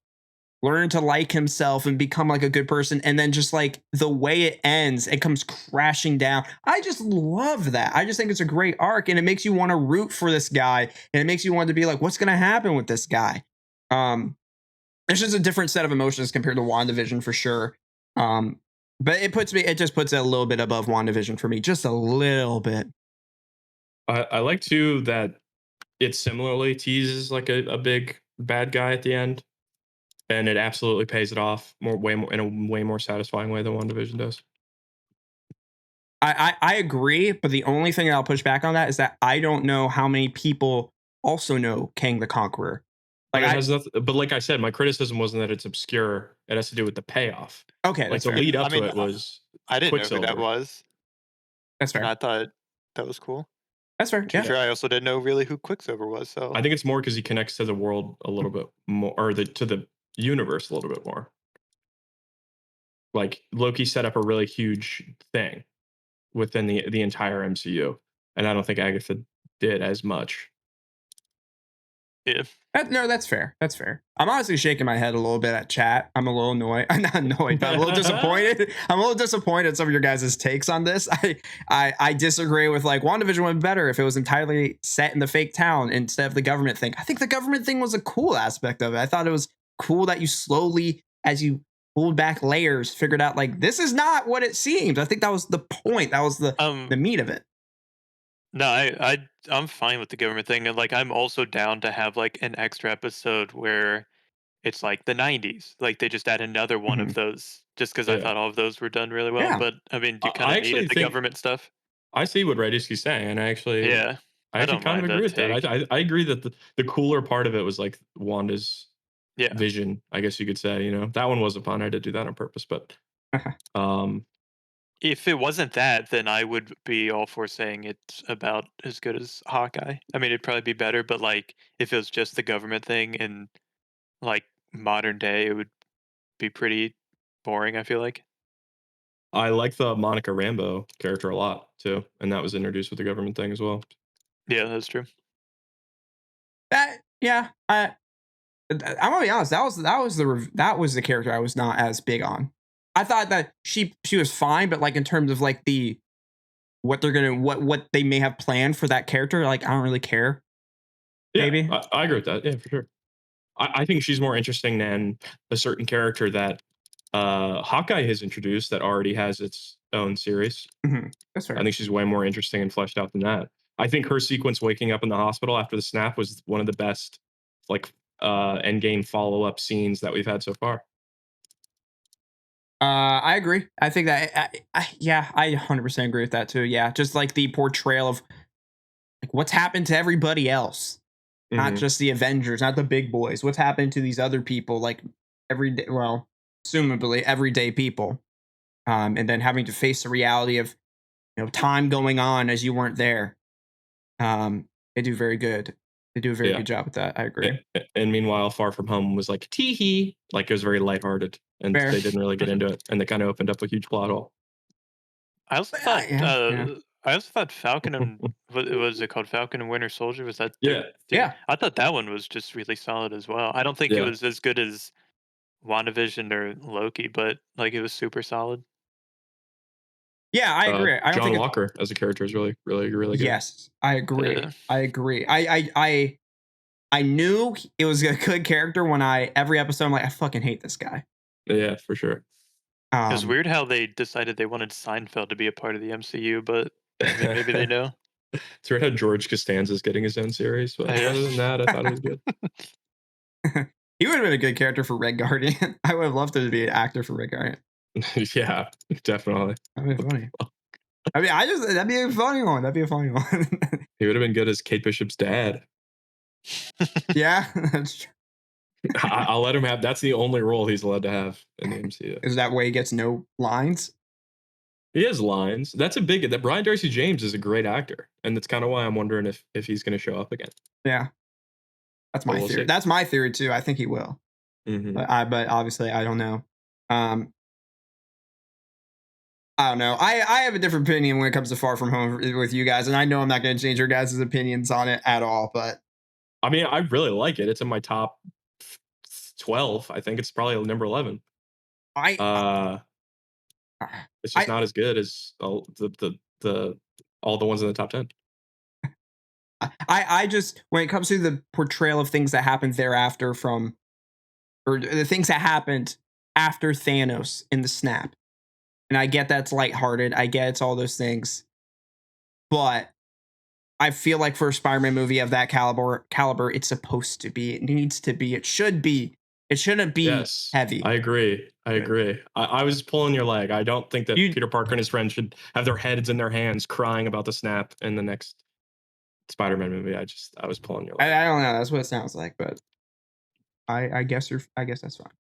learn to like himself and become like a good person, and then just like the way it ends, it comes crashing down. I just love that. I just think it's a great arc, and it makes you want to root for this guy, and it makes you want to be like, what's going to happen with this guy? It's just a different set of emotions compared to WandaVision for sure. But it just puts it a little bit above WandaVision for me, just a little bit. I like too that it similarly teases like a big bad guy at the end, and it absolutely pays it off way more in a way more satisfying way than WandaVision does. I agree, but the only thing I'll push back on that is that I don't know how many people also know Kang the Conqueror. Like, it has nothing, but like I said, my criticism wasn't that it's obscure. It has to do with the payoff. Okay, Like that's the fair. lead up I mean, to it was I didn't know who Quicksilver. that was. That's fair. And I thought that was cool. That's fair. Yeah. Sure, I also didn't know really who Quicksilver was. So I think it's more because he connects to the world a little bit more, or to the universe a little bit more. Like Loki set up a really huge thing within the entire MCU, and I don't think Agatha did as much. yeah. No, that's fair. That's fair. I'm honestly shaking my head a little bit at chat. I'm a little annoyed. I'm not annoyed, but I'm a little disappointed. I'm a little disappointed at some of your guys' takes on this. I disagree with like WandaVision would be better if it was entirely set in the fake town instead of the government thing. I think the government thing was a cool aspect of it. I thought it was cool that you slowly, as you pulled back layers, figured out like this is not what it seems. I think that was the point. That was the meat of it. No, I'm fine with the government thing, and like I'm also down to have like an extra episode where it's like the 90s, like they just add another one of those, just because I Yeah. thought all of those were done really well. Yeah. But I mean, you I kind of actually needed the think- government stuff. I see what Radisky's saying, and I actually Yeah, I actually don't kind of mind agree with that that. I agree that the cooler part of it was like Wanda's yeah. vision, I guess you could say. You know, that one wasn't fun. I did do that on purpose, but If it wasn't that, then I would be all for saying it's about as good as Hawkeye. I mean, it'd probably be better, but like if it was just the government thing and like modern day, it would be pretty boring, I feel like. I like the Monica Rambeau character a lot too, and that was introduced with the government thing as well. Yeah, that's true. I'm gonna be honest. That was the character I was not as big on. I thought that she was fine, but like in terms of like what they may have planned for that character, like I don't really care. Yeah, Maybe. I agree with that. Yeah, for sure. I think she's more interesting than a certain character that Hawkeye has introduced that already has its own series. That's fair. I think she's way more interesting and fleshed out than that. I think her sequence waking up in the hospital after the snap was one of the best like endgame follow-up scenes that we've had so far. I agree. I think that I 100% agree with that too. Yeah, just like the portrayal of like what's happened to everybody else, not just the Avengers, not the big boys. What's happened to these other people, like everyday, well, assumably everyday people, and then having to face the reality of time going on as you weren't there. They do very good. They do a very good job with that. I agree. And meanwhile, Far From Home was like tee-hee, like it was very lighthearted, and Fair. they didn't really get into it, and they kind of opened up a huge plot hole. I also thought I also thought Falcon and what was it called? Falcon and Winter Soldier, was that Yeah. I thought that one was just really solid as well. I don't think it was as good as WandaVision or Loki, but like it was super solid. Yeah, I agree. I don't John think Walker as a character is really good. Yes, I agree. Yeah. I agree. I knew it was a good character when every episode I'm like, I fucking hate this guy. Yeah, for sure. It was weird how they decided they wanted Seinfeld to be a part of the MCU, but I mean, maybe they know. It's weird how George Costanza's getting his own series, but other than that, I thought it was good. He would have been a good character for Red Guardian. I would have loved him to be an actor for Red Guardian. Yeah, definitely. That'd be funny. I mean, that'd be a funny one. That'd be a funny one. He would have been good as Kate Bishop's dad. Yeah, that's true. I'll let him have. That's the only role he's allowed to have in the MCU. Is that way he gets no lines? He has lines. That's a big. That Brian Darcy James is a great actor, and that's kind of why I'm wondering if he's going to show up again. Yeah, that's my theory. That's my theory too. I think he will. But obviously I don't know. I don't know. I have a different opinion when it comes to Far From Home with you guys, and I know I'm not going to change your guys' opinions on it at all. But I mean, I really like it. It's in my top 12. I think it's probably number 11. I It's just I not as good as all all the ones in the top 10. I just, when it comes to the portrayal of things that happened thereafter or the things that happened after Thanos in the snap, and I get that's lighthearted. I get it's all those things, but I feel like for a Spider-Man movie of that caliber, it's supposed to be. It needs to be. It should be. It shouldn't be Yes, heavy. I agree. I was pulling your leg. I don't think that Peter Parker and his friends should have their heads in their hands crying about the snap in the next Spider-Man movie. I was pulling your leg. I don't know. That's what it sounds like, but I guess that's fine.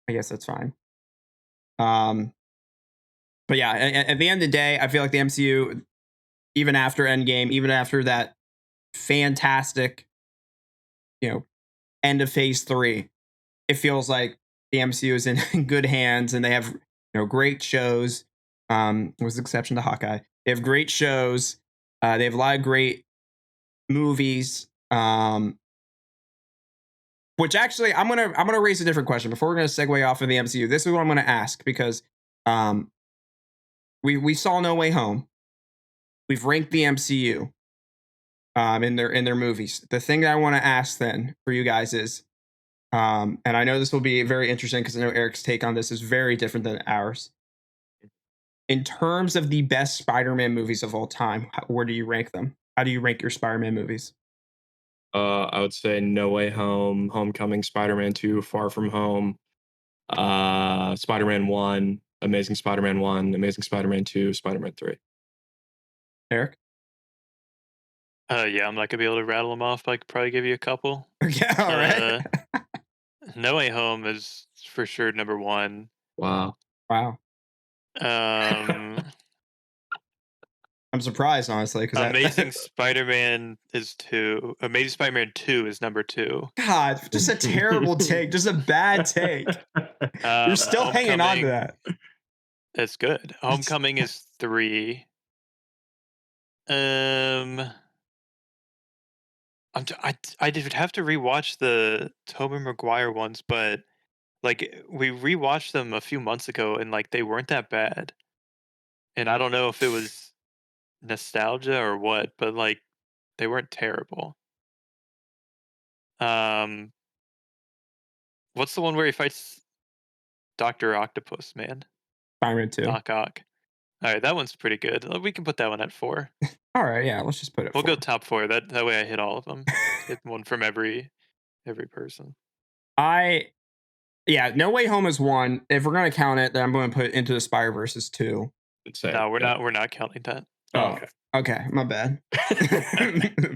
I guess that's fine. But yeah, at the end of the day, I feel like the MCU, even after Endgame, even after that fantastic, end of Phase 3, it feels like the MCU is in good hands, and they have great shows. With the exception to Hawkeye, they have great shows. They have a lot of great movies. Which actually, I'm gonna raise a different question before we're gonna segue off of the MCU. This is what I'm gonna ask, because we saw No Way Home. We've ranked the MCU in their movies. The thing that I want to ask then for you guys is, and I know this will be very interesting because I know Eric's take on this is very different than ours. In terms of the best Spider-Man movies of all time, where do you rank them? How do you rank your Spider-Man movies? I would say No Way Home, Homecoming, Spider-Man 2, Far From Home, Spider-Man 1, Amazing Spider-Man 1, Amazing Spider-Man 2, Spider-Man 3. Eric? Yeah, I'm not gonna be able to rattle them off, but I could probably give you a couple. Yeah, all right. No Way Home is for sure number 1. Wow. Um, I'm surprised, honestly, because Amazing Spider-Man is 2. Amazing Spider-Man 2 is number 2. God, just a terrible take, just a bad take. You're still hanging on to that. It's good. Homecoming is 3. I did have to rewatch the Tobey Maguire ones, but like we rewatched them a few months ago, and like they weren't that bad. And I don't know if it was nostalgia or what, but like they weren't terrible. What's the one where he fights Dr. Octopus, man? Spider-Man 2. Doc Ock. All right, that one's pretty good. We can put that one at 4. All right, yeah, let's just put it. We'll 4. go top 4. That way I hit all of them. Hit one from every person. Yeah, No Way Home is 1. If we're gonna count it, then I'm going to put Into the Spider-Verse as 2. No, we're not. We're not counting that. Oh, okay. Okay, my bad.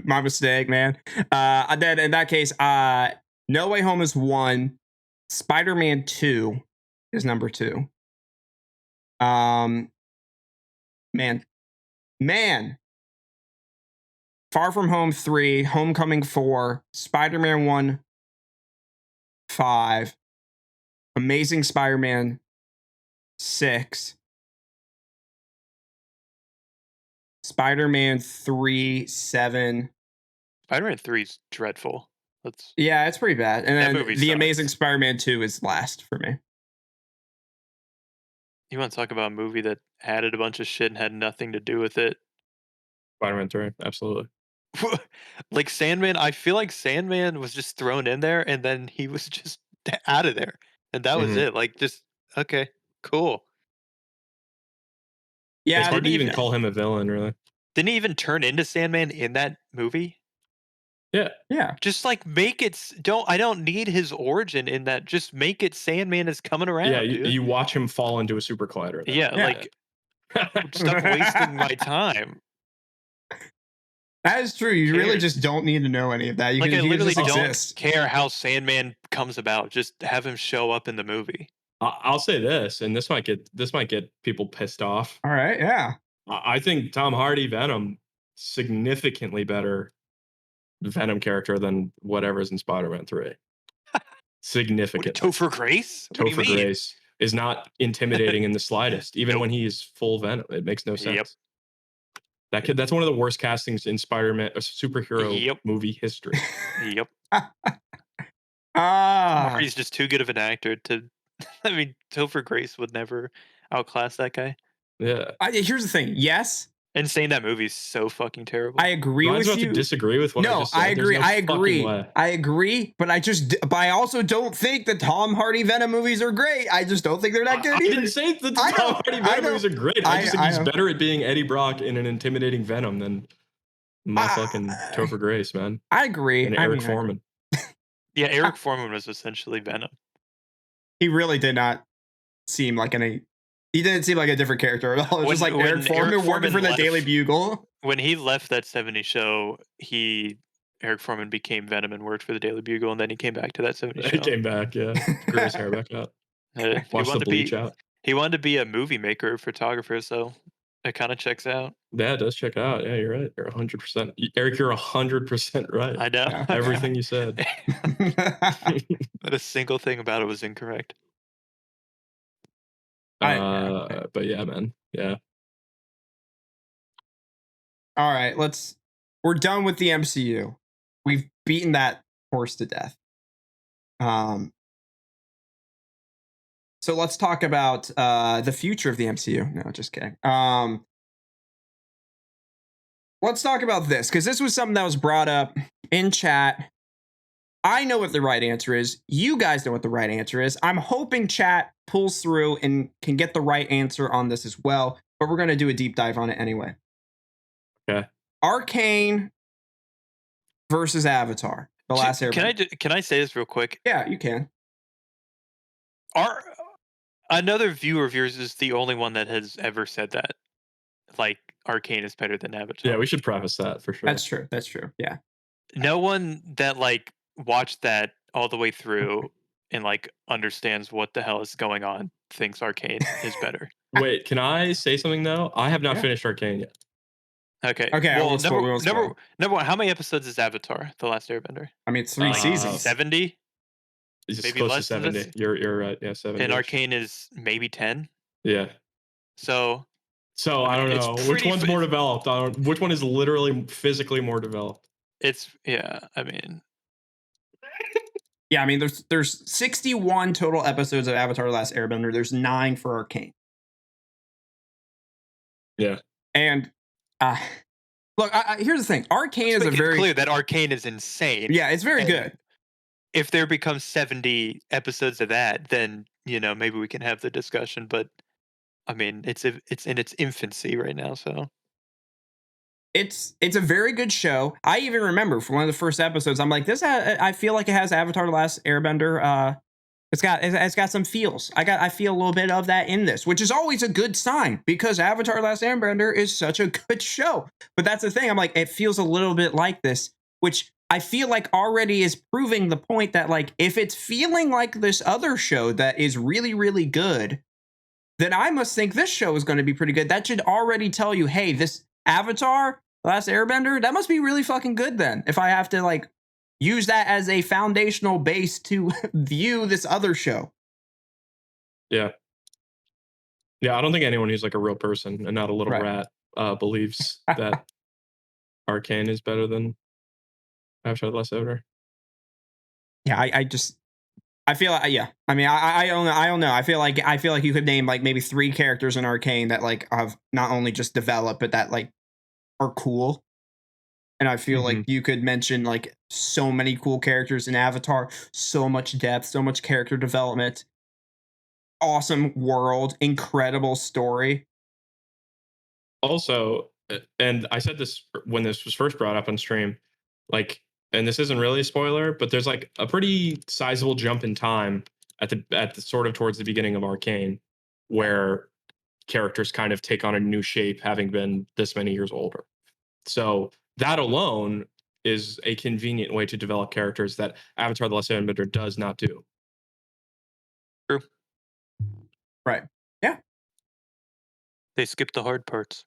My mistake, man. Then in that case, No Way Home is 1. Spider-Man 2 is number 2. Man. Far From Home 3, Homecoming 4, Spider-Man 1 5, Amazing Spider-Man 6, Spider-Man 3 7. Spider-Man 3 is dreadful. Yeah, it's pretty bad. And then movie The sucks. Amazing Spider-Man 2 is last for me. You want to talk about a movie that added a bunch of shit and had nothing to do with it? Spider-Man 3, absolutely. Like Sandman, I feel like Sandman was just thrown in there and then he was just out of there. And that was it. Like, just, okay, cool. Yeah, It's hard to even call him a villain, really. Didn't he even turn into Sandman in that movie? Yeah. Just like make it. I don't need his origin in that. Just make it Sandman is coming around. Yeah, dude. you watch him fall into a super collider. Yeah, like stop wasting my time. That is true. You really just don't need to know any of that. You like can, I literally just don't exist. care how Sandman comes about. Just have him show up in the movie. I'll say this, and this might get people pissed off. All right, yeah. I think Tom Hardy Venom significantly better Venom character than whatever's in Spider-Man 3. Significant. Topher Grace? Topher Grace is not intimidating in the slightest, even when he is full Venom. It makes no sense. That's one of the worst castings in Spider-Man, a superhero movie history. Yep. Marty's just too good of an actor to. I mean, Topher Grace would never outclass that guy. Yeah. Here's the thing. Yes, And saying that movie's so fucking terrible. I agree Ryan's with about you. to disagree with what I No, just said. I agree. There's no I agree. fucking way. I agree. But I also don't think the Tom Hardy Venom movies are great. I just don't think they're that good I either. didn't say that the I know, Tom Hardy I Venom know. movies are great. I just think I he's know. better at being Eddie Brock in an intimidating Venom than my fucking Topher Grace, man. I agree. And I Eric mean, Foreman. Yeah, Eric Foreman was essentially Venom. he really did not seem like any. He didn't seem like a different character at all. It was just like Eric Foreman working for the Daily Bugle. When he left that 70s show, Eric Foreman became Venom and worked for the Daily Bugle, and then he came back to that 70s show. He came back, yeah. Grew his hair back out. Watched the bleach out. He wanted to be a movie maker, photographer, so it kind of checks out. Yeah, it does check out. Yeah, you're right. You're 100%. Eric, you're 100% right. I know. Yeah. Everything you said. Not a single thing about it was incorrect. But yeah, man. Yeah. All right, we're done with the MCU. We've beaten that horse to death. So let's talk about the future of the MCU. No, just kidding. Let's talk about this, because this was something that was brought up in chat. I know what the right answer is. You guys know what the right answer is. I'm hoping chat pulls through and can get the right answer on this as well, but we're going to do a deep dive on it anyway. Okay. Arcane versus Avatar, The Last Airbender. Can I say this real quick? Yeah, you can. Another viewer of yours is the only one that has ever said that. Like, Arcane is better than Avatar. Yeah, we should preface that for sure. That's true. That's true. Yeah. No one that watched that all the way through and understands what the hell is going on thinks Arcane is better. Wait, can I say something though? I have not finished Arcane yet. Okay. Okay. Well, number one, how many episodes is Avatar: The Last Airbender? I mean, it's 3 seasons. 70. It's Maybe close to less than 70. this? You're right. Yeah, 70. And Arcane is maybe 10. Yeah. So I don't it's know which pretty one's more developed. Which one is literally physically more developed? I mean, Yeah, I mean, there's 61 total episodes of Avatar: The Last Airbender. There's 9 for Arcane. Yeah. And look, here's the thing. Arcane is clear that Arcane is insane. Yeah, it's very good. If there becomes 70 episodes of that, then maybe we can have the discussion. But I mean, it's in its infancy right now, so it's a very good show. I even remember from one of the first episodes, I'm like, I feel like it has Avatar: The Last Airbender. It's got some feels. I feel a little bit of that in this, which is always a good sign because Avatar: The Last Airbender is such a good show. But that's the thing. I'm like, it feels a little bit like this, which I feel like already is proving the point that if it's feeling like this other show that is really, really good, then I must think this show is going to be pretty good. That should already tell you, hey, this Avatar: The Last Airbender, that must be really fucking good then. If I have to use that as a foundational base to view this other show. Yeah. Yeah, I don't think anyone who's a real person and not a little rat believes that Arcane is better than Avatar: The Last Airbender. Yeah, I feel yeah. I mean, I don't know. I feel like you could name maybe 3 characters in Arcane that have not only just developed but that are cool. And I feel like you could mention so many cool characters in Avatar, so much depth, so much character development, awesome world, incredible story. Also, and I said this when this was first brought up on stream, and this isn't really a spoiler, but there's a pretty sizable jump in time at the sort of towards the beginning of Arcane, where characters kind of take on a new shape, having been this many years older. So that alone is a convenient way to develop characters that Avatar: The Last Airbender does not do. True. Right. Yeah. They skip the hard parts.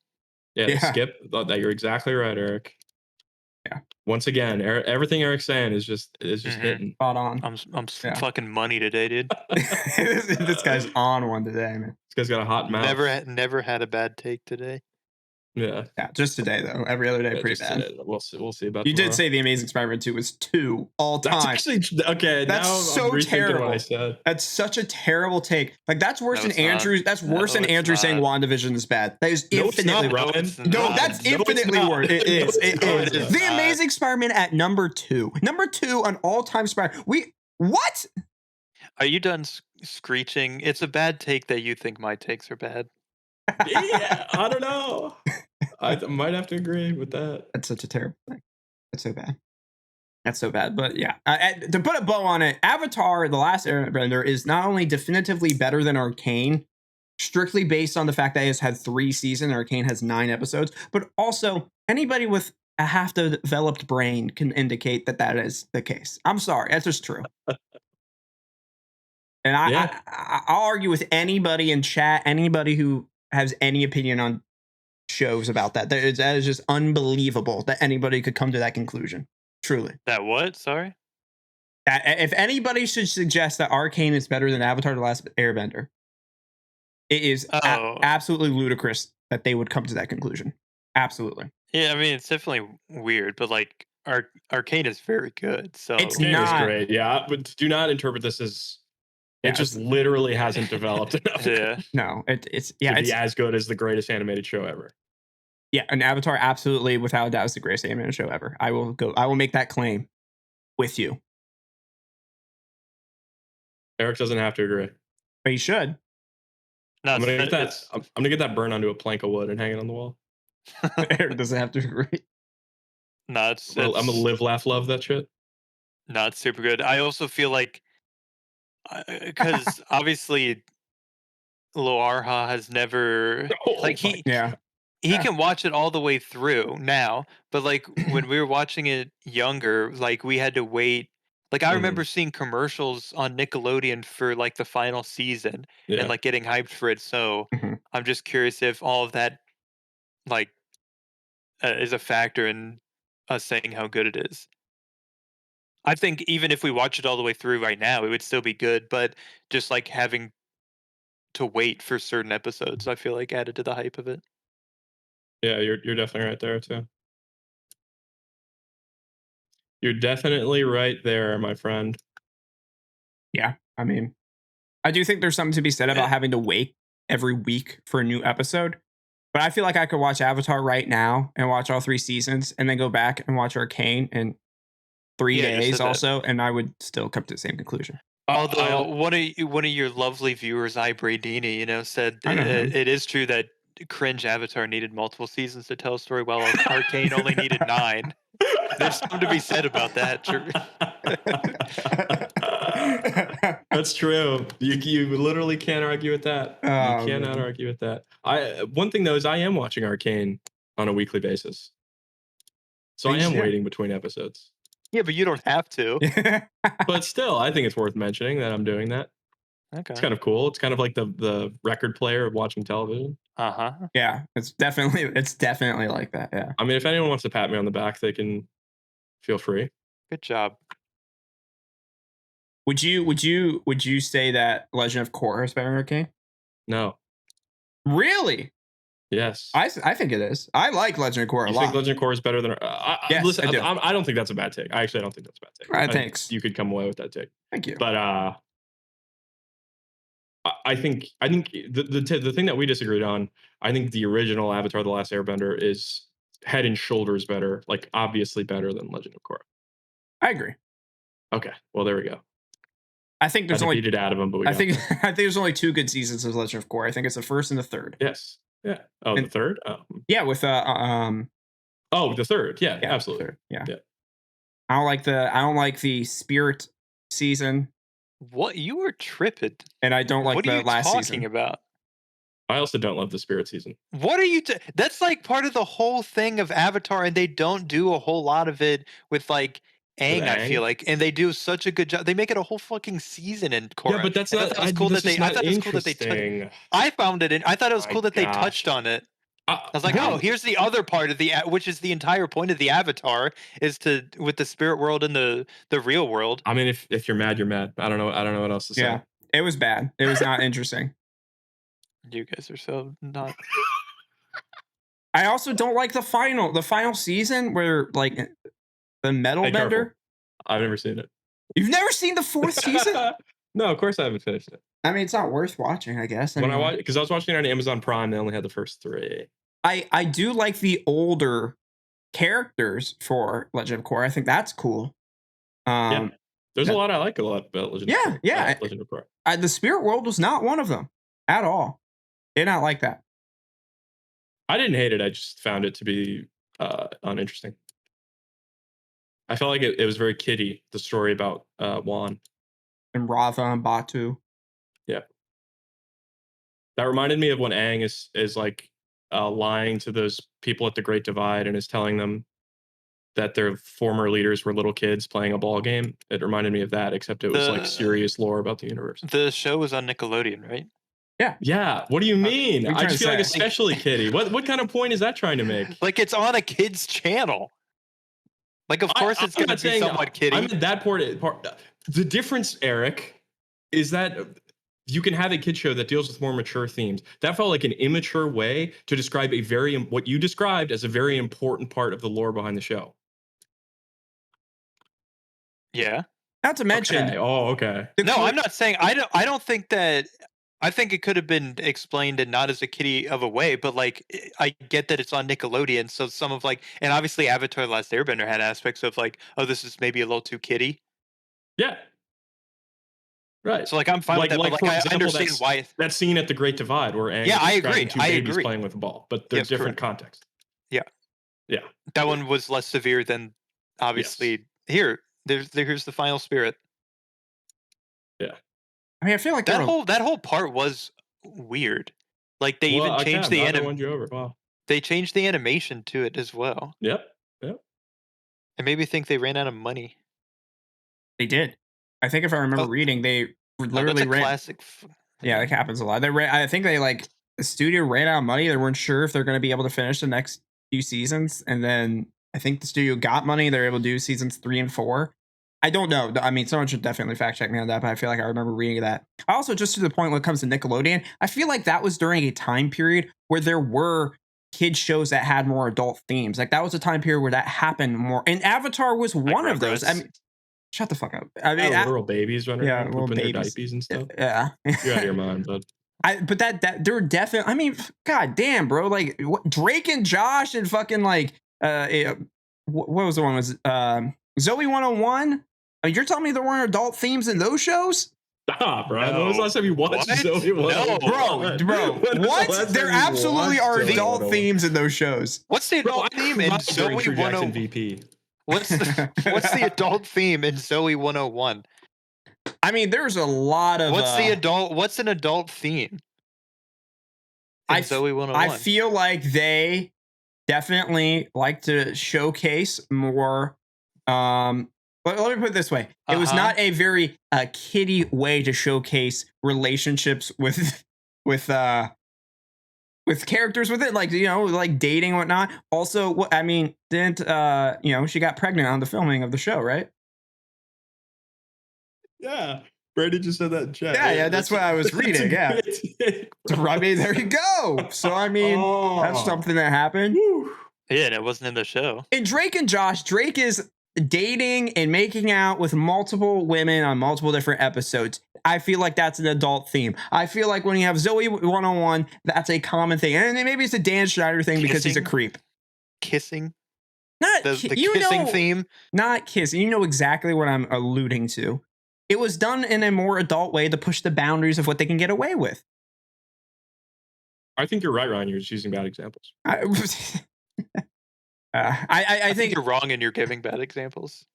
Yeah. Skip that. You're exactly right, Eric. Yeah. Once again, everything Eric's saying is just hitting. Spot on. I'm fucking money today, dude. This guy's on one today, man. This guy's got a hot mouth. Never had a bad take today. Yeah. Yeah, just today though. Every other day, Yeah, pretty just bad. today. We'll see about You tomorrow. did say the Amazing Spider-Man 2 was 2 all That's time. actually okay. That's Now so I'm rethinking terrible. what I said. That's such a terrible take. Like that's worse No, than it's not. Andrew. That's worse No, than it's Andrew saying not. WandaVision is bad. That is No, it's infinitely not, Ryan. it's No, not. that's No, it's infinitely not. worse. It No, is. it's It not. is. It's The not. Amazing Spider-Man at number 2. Number 2 on all-time Spider. What? Are you done screeching? It's a bad take that you think my takes are bad. Yeah, I don't know. I might have to agree with that. That's such a terrible thing. That's so bad. That's so bad. But yeah, to put a bow on it, Avatar: The Last Airbender is not only definitively better than Arcane, strictly based on the fact that it has had 3 seasons, Arcane has 9 episodes, but also anybody with a half-developed brain can indicate that that is the case. I'm sorry, that's just true. And Yeah. I'll argue with anybody in chat, anybody who has any opinion on shows about that. That is just unbelievable that anybody could come to that conclusion. Truly. That what? Sorry? If anybody should suggest that Arcane is better than Avatar: The Last Airbender, it is Oh. absolutely ludicrous that they would come to that conclusion. Absolutely. Yeah, I mean, it's definitely weird, but like Arcane is very good. So It's Game is not- great. Yeah, but do not interpret this as Yeah, it just literally hasn't developed enough yeah. No, it's to yeah, be as good as the greatest animated show ever. yeah, an Avatar absolutely without a doubt is the greatest animated show ever. I will make that claim with you. Eric doesn't have to agree. But you should. No, I'm gonna it's- get that. it's- I'm gonna get that burn onto a plank of wood and hang it on the wall. Eric doesn't have to agree. no, it's I'm gonna live, laugh, love that shit. no, it's super good. I also feel like because obviously Loarha has never like he Yeah. he can watch it all the way through now, but like when we were watching it younger, like we had to wait. Like I remember seeing commercials on Nickelodeon for like the final season Yeah. and like getting hyped for it. So Mhm. I'm just curious if all of that like is a factor in us saying how good it is. I think even if we watch it all the way through right now, it would still be good, but just like having to wait for certain episodes, I feel like added to the hype of it. Yeah, you're definitely right there too. You're definitely right there, my friend. Yeah. I mean, I do think there's something to be said about having to wait every week for a new episode. But I feel like I could watch Avatar right now and watch all 3 seasons and then go back and watch Arcane in 3 Yeah, you days said that. also, and I would still come to the same conclusion. Although one of your lovely viewers, Ibradini, said I know him. it is true that cringe Avatar needed multiple seasons to tell a story, while Arcane only needed 9. There's something to be said about that. That's true. You literally can't argue with that. You Oh, cannot man. argue with that. One thing though is I am watching Arcane on a weekly basis, so I am Yeah. waiting between episodes. Yeah, but you don't have to. But still, I think it's worth mentioning that I'm doing that. Okay. It's kind of cool. It's kind of like the record player of watching television. Uh-huh. Yeah, it's definitely like that. Yeah. I mean, if anyone wants to pat me on the back, they can feel free. Good job. Would you say that Legend of Korra is better than Arcane? No. Really? Yes. I think it is. I like Legend of Korra a You lot. think Legend of Korra is better than? Yes, listen, I do. I don't think that's a bad take. I actually don't think that's a bad take. Thanks. You could come away with that take. Thank you. But I think the thing that we disagreed on, I think the original Avatar: The Last Airbender is head and shoulders better, like obviously better than Legend of Korra. I agree. Okay, well there we go. I think there's I only beat it out of him, but we I got think there. I think there's only 2 good seasons of Legend of Korra. I think it's the first and the third. Yes. Yeah. Oh, the third. Oh. Yeah, with Oh, the third. Yeah, yeah, absolutely. third. Yeah. Yeah. I don't like the Spirit season, What you were tripping? and I don't like What are the you last talking season. about? I also don't love the Spirit season. What are you? That's like part of the whole thing of Avatar, and they don't do a whole lot of it with like Aang. I Aang? feel like, and they do such a good job. They make it a whole fucking season in Korra. Yeah, but that's And not. I thought it was cool that they. I thought it was cool that they. Interesting. I found it. I thought it was My cool that they gosh. touched on it. I I was like, oh, here's the other part of which is the entire point of the Avatar, is to with the spirit world and the real world. I mean, if you're mad, you're mad. I don't know what else to say. Yeah, it was bad. It was not interesting. You guys are so not. I also don't like the final season where like the metal Hey, careful. bender. I've never seen it. You've never seen the 4th season? No, of course I haven't finished it. I mean, it's not worth watching, I guess. When I anyway. watched, because I was watching it on Amazon Prime, they only had the first 3. I do like the older characters for Legend of Korra. I think that's cool. Yeah, there's that- a lot I like a lot about Legend. Yeah, of Korra, yeah. Legend of Korra. The Spirit World was not one of them at all. Did not like that. I didn't hate it. I just found it to be uninteresting. I felt like it was very kiddie, the story about Juan. And Ratha and Batu. Yeah. That reminded me of when Aang is like lying to those people at the Great Divide and is telling them that their former leaders were little kids playing a ball game. It reminded me of that, except it was like serious lore about the universe. The show was on Nickelodeon, right? Yeah. What do you mean? What are you I trying just to feel like say? especially kiddie. What kind of point is that trying to make? Like it's on a kid's channel. Like of course it's I'm going to not be saying somewhat kiddie. I'm at that part. The difference, Eric, is that you can have a kid show that deals with more mature themes. That felt like an immature way to describe what you described as a very important part of the lore behind the show. Yeah. Not to mention, Okay. Oh, okay. No, I'm not saying I don't think that. I think it could have been explained and not as a kiddie of a way, but like I get that it's on Nickelodeon, so some of like, and obviously Avatar: The Last Airbender had aspects of like, oh, this is maybe a little too kiddie. Yeah. Right. So like I'm fine with that, but like for I example, understand why. that scene at the Great Divide where Aang Yeah, is I describing agree. two I babies agree. playing with a ball, but they're Yes, different correct. contexts. Yeah. Yeah. That one was less severe than obviously here. Here's the final spirit. Yeah. I mean, I feel like That whole part was weird. Like they even changed the won you over. Wow. They changed the animation to it as well. Yep. It made me think they ran out of money. they did. I think if I remember reading, they literally that's a ran. classic. Yeah, that happens a lot. I think they like the studio ran out of money. They weren't sure if they're going to be able to finish the next few seasons, and then I think the studio got money. They're able to do seasons 3 and 4. I don't know. I mean, someone should definitely fact check me on that, but I feel like I remember reading that. Also, just to the point when it comes to Nickelodeon, I feel like that was during a time period where there were kids shows that had more adult themes. Like that was a time period where that happened more. And Avatar was one of those. I mean, shut the fuck up. I mean, little babies running around little pooping their babies. diapers and stuff. Yeah. You're out of your mind, bud. But that there were definitely. I mean, god damn, bro. Like Drake and Josh and fucking like what was the one? Was Zoe 101? I mean, you're telling me there weren't adult themes in those shows? Stop, bro. No. When was the last time you watched What? Zoe 101? Bro, When was the what? last There time you absolutely watched are Zoe adult 101? themes in those shows. What's the adult theme in Cried Zoe during True Jackson 101? VP. What's the adult theme in Zoe 101? I mean, there's a lot of. What's an adult theme in Zoe 101? I feel like they definitely like to showcase more. But let me put it this way: it was not a very kiddie way to showcase relationships with characters with it, like like dating and whatnot. Also, what I mean, didn't she got pregnant on the filming of the show, right? Yeah. Brady just said that in chat. Yeah, that's what I was reading. Yeah. I mean, there you go. So I mean, that's something that happened. Woo. Yeah, and it wasn't in the show. And Drake and Josh, Drake is dating and making out with multiple women on multiple different episodes. I feel like that's an adult theme. I feel like when you have Zoe 101, that's a common thing. And maybe it's a Dan Schneider thing because he's a creep. Kissing? Not The kissing theme? Not kissing. You know exactly what I'm alluding to. It was done in a more adult way to push the boundaries of what they can get away with. I think you're right, Ryan. You're just using bad examples. I think you're wrong and you're giving bad examples.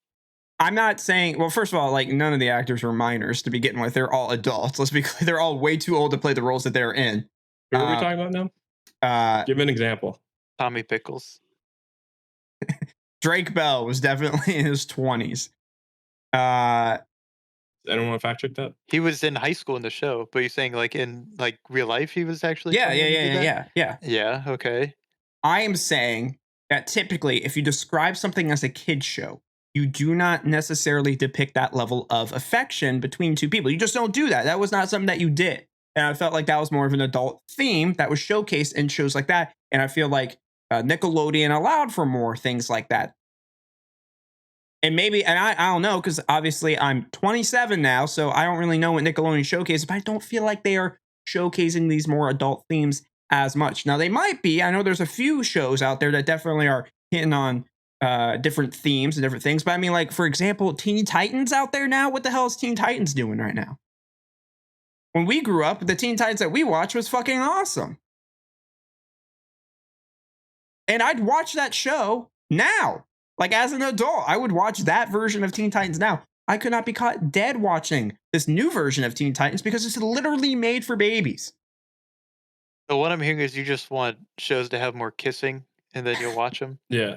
I'm not saying, well, first of all, like none of the actors were minors to begin with. They're all adults. Let's be clear. They're all way too old to play the roles that they're in. Who are we talking about now? Give me an example. Tommy Pickles. Drake Bell was definitely in his 20s. Anyone want to fact check that? He was in high school in the show, but you're saying like in like real life he was actually Yeah. Okay. I am saying that typically if you describe something as a kid's show, you do not necessarily depict that level of affection between two people. You just don't do that. That was not something that you did. And I felt like that was more of an adult theme that was showcased in shows like that. And I feel like Nickelodeon allowed for more things like that. And maybe, and I don't know, because obviously I'm 27 now, so I don't really know what Nickelodeon showcases, but I don't feel like they are showcasing these more adult themes as much. Now, they might be. I know there's a few shows out there that definitely are hitting on different themes and different things. But I mean, like, for example, Teen Titans out there now. What the hell is Teen Titans doing right now? When we grew up, the Teen Titans that we watched was fucking awesome. And I'd watch that show now. Like, as an adult, I would watch that version of Teen Titans now. I could not be caught dead watching this new version of Teen Titans because it's literally made for babies. So what I'm hearing is you just want shows to have more kissing, and then you'll watch them. Yeah,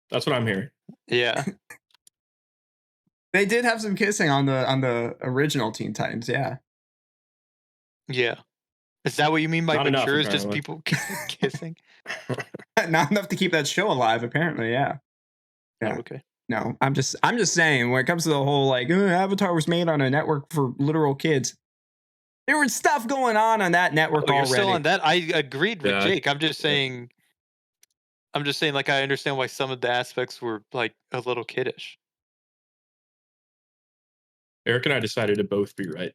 that's what I'm hearing. Yeah. They did have some kissing on the original Teen Titans, yeah. Yeah. Is that what you mean by Not enough, mature? Is just apparently. people kissing? Not enough to keep that show alive, apparently, yeah. Oh, Yeah. okay. No, I'm just saying, when it comes to the whole like Avatar was made on a network for literal kids, there was stuff going on that network Oh, you're already. still on that? I agreed with Yeah. Jake. I'm just saying, like, I understand why some of the aspects were like a little kiddish. Eric and I decided to both be right.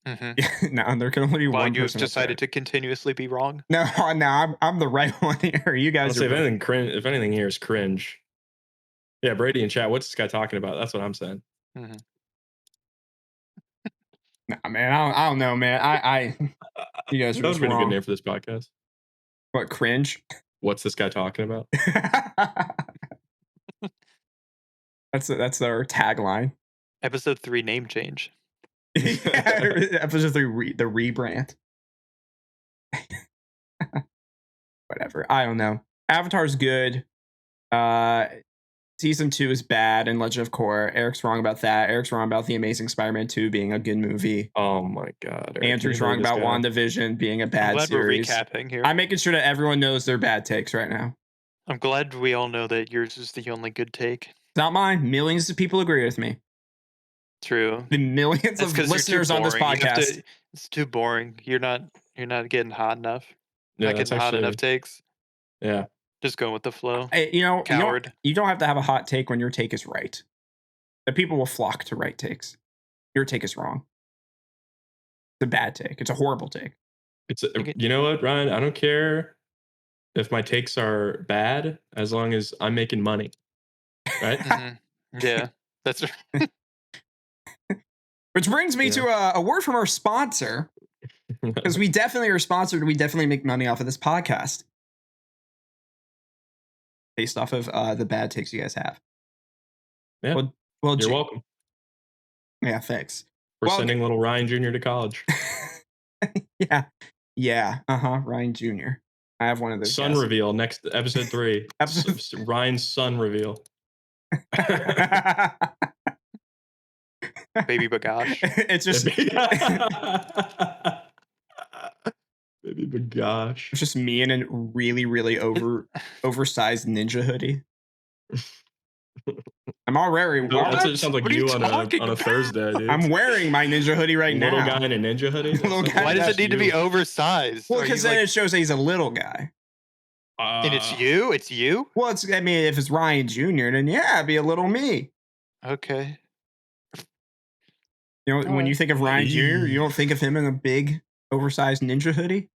Mm-hmm. No, there can only be Why one you person. that's decided right. to continuously be wrong? No, I'm the right one here. You guys Honestly, are. if anything here is cringe. Yeah, Brady in chat. What's this guy talking about? That's what I'm saying. Mm-hmm. Nah, man, I don't know, man. I you guys are That would just have been a good wrong. name for this podcast. What, cringe? What's this guy talking about? That's our tagline. Episode 3 name change. Yeah, episode 3, the rebrand. Whatever. I don't know. Avatar's good. Season 2 is bad, and Legend of Korra. Eric's wrong about that. Eric's wrong about The Amazing Spider-Man 2 being a good movie. Oh my god. Eric, Andrew's can you wrong believe this about guy? Wanda Vision being a I'm bad glad series. we're recapping here. I'm making sure that everyone knows their bad takes right now. I'm glad we all know that yours is the only good take. It's not mine. Millions of people agree with me. True. The millions That's of 'cause you're too listeners on this boring. You have podcast. to- it's too boring. You're not getting hot enough. Yeah, Not that's getting hot actually enough takes. yeah. Just going with the flow. You Coward. don't have to have a hot take when your take is right. The people will flock to right takes. Your take is wrong. It's a bad take. It's a horrible take. You know what, Ryan? I don't care if my takes are bad as long as I'm making money. Right? Mhm. Yeah, that's Which brings me to a word from our sponsor, because we definitely are sponsored. We definitely make money off of this podcast based off of the bad takes you guys have. Yeah. Well, You're welcome. Yeah, thanks. We're sending little Ryan Jr. to college. Yeah. Ryan Jr. I have one of those. Sun reveal next episode 3. Ryan's son reveal. baby bagash. It's just Baby bagash. It's just me in a really, really oversized ninja hoodie. I'm already. That's what it sounds like What are you you on talking a about? Thursday, dude. I'm wearing my ninja hoodie right now. Little guy in a ninja hoodie. Little guy. Why does it need to be oversized? Well, Are because you, then like- it shows that he's a little guy. and it's you? It's you? Well, I mean, if it's Ryan Jr., then yeah, it'd be a little me. Okay. You know, when you think of Ryan Jr., you don't think of him in a big, oversized ninja hoodie.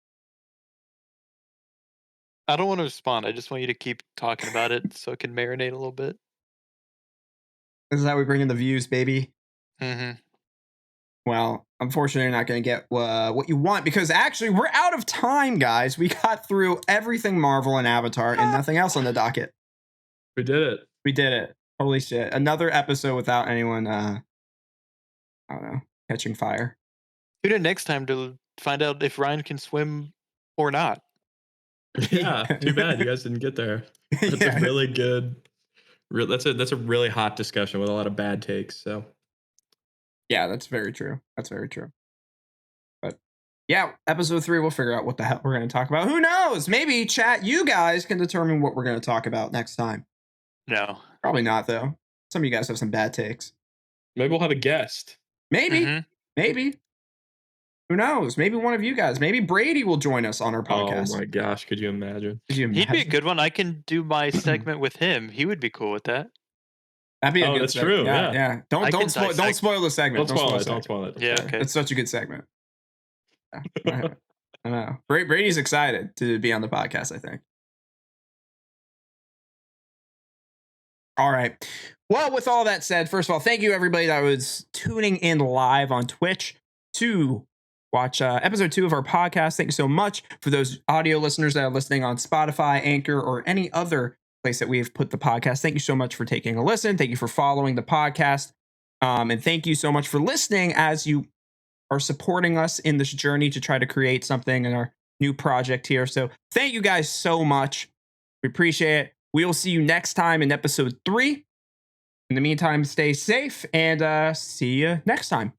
I don't want to respond. I just want you to keep talking about it so it can marinate a little bit. This is how we bring in the views, baby. Mm-hmm. Well, unfortunately, you're not going to get what you want, because actually, we're out of time, guys. We got through everything Marvel and Avatar and nothing else on the docket. We did it. We did it. Holy shit. Another episode without anyone, I don't know, catching fire. Tune in next time to find out if Ryan can swim or not. Yeah, too bad you guys didn't get there. That's a really good. That's a really hot discussion with a lot of bad takes. So yeah, that's very true. That's very true. But yeah, episode 3, we'll figure out what the hell we're going to talk about. Who knows? Maybe chat, you guys can determine what we're going to talk about next time. No. Probably not, though. Some of you guys have some bad takes. maybe we'll have a guest. Maybe. Mhm. Maybe. Who knows? Maybe one of you guys. Maybe Brady will join us on our podcast. Oh my gosh, could you imagine? Could you He'd be a imagine? good one. I can do my segment with him. He would be cool with that. That'd be a Oh, good that's segment. true, Yeah, yeah. Don't I can spoil the segment. Don't spoil it. the Don't segment. spoil it. Yeah, okay. It's such a good segment. Yeah, I know. Brady's excited to be on the podcast, I think. All right. Well, with all that said, first of all, thank you everybody that was tuning in live on Twitch to watch episode 2 of our podcast. Thank you so much. For those audio listeners that are listening on Spotify, Anchor, or any other place that we've put the podcast, thank you so much for taking a listen. Thank you for following the podcast. And thank you so much for listening as you are supporting us in this journey to try to create something in our new project here. So thank you guys so much. We appreciate it. We will see you next time in episode 3. In the meantime, stay safe and see you next time.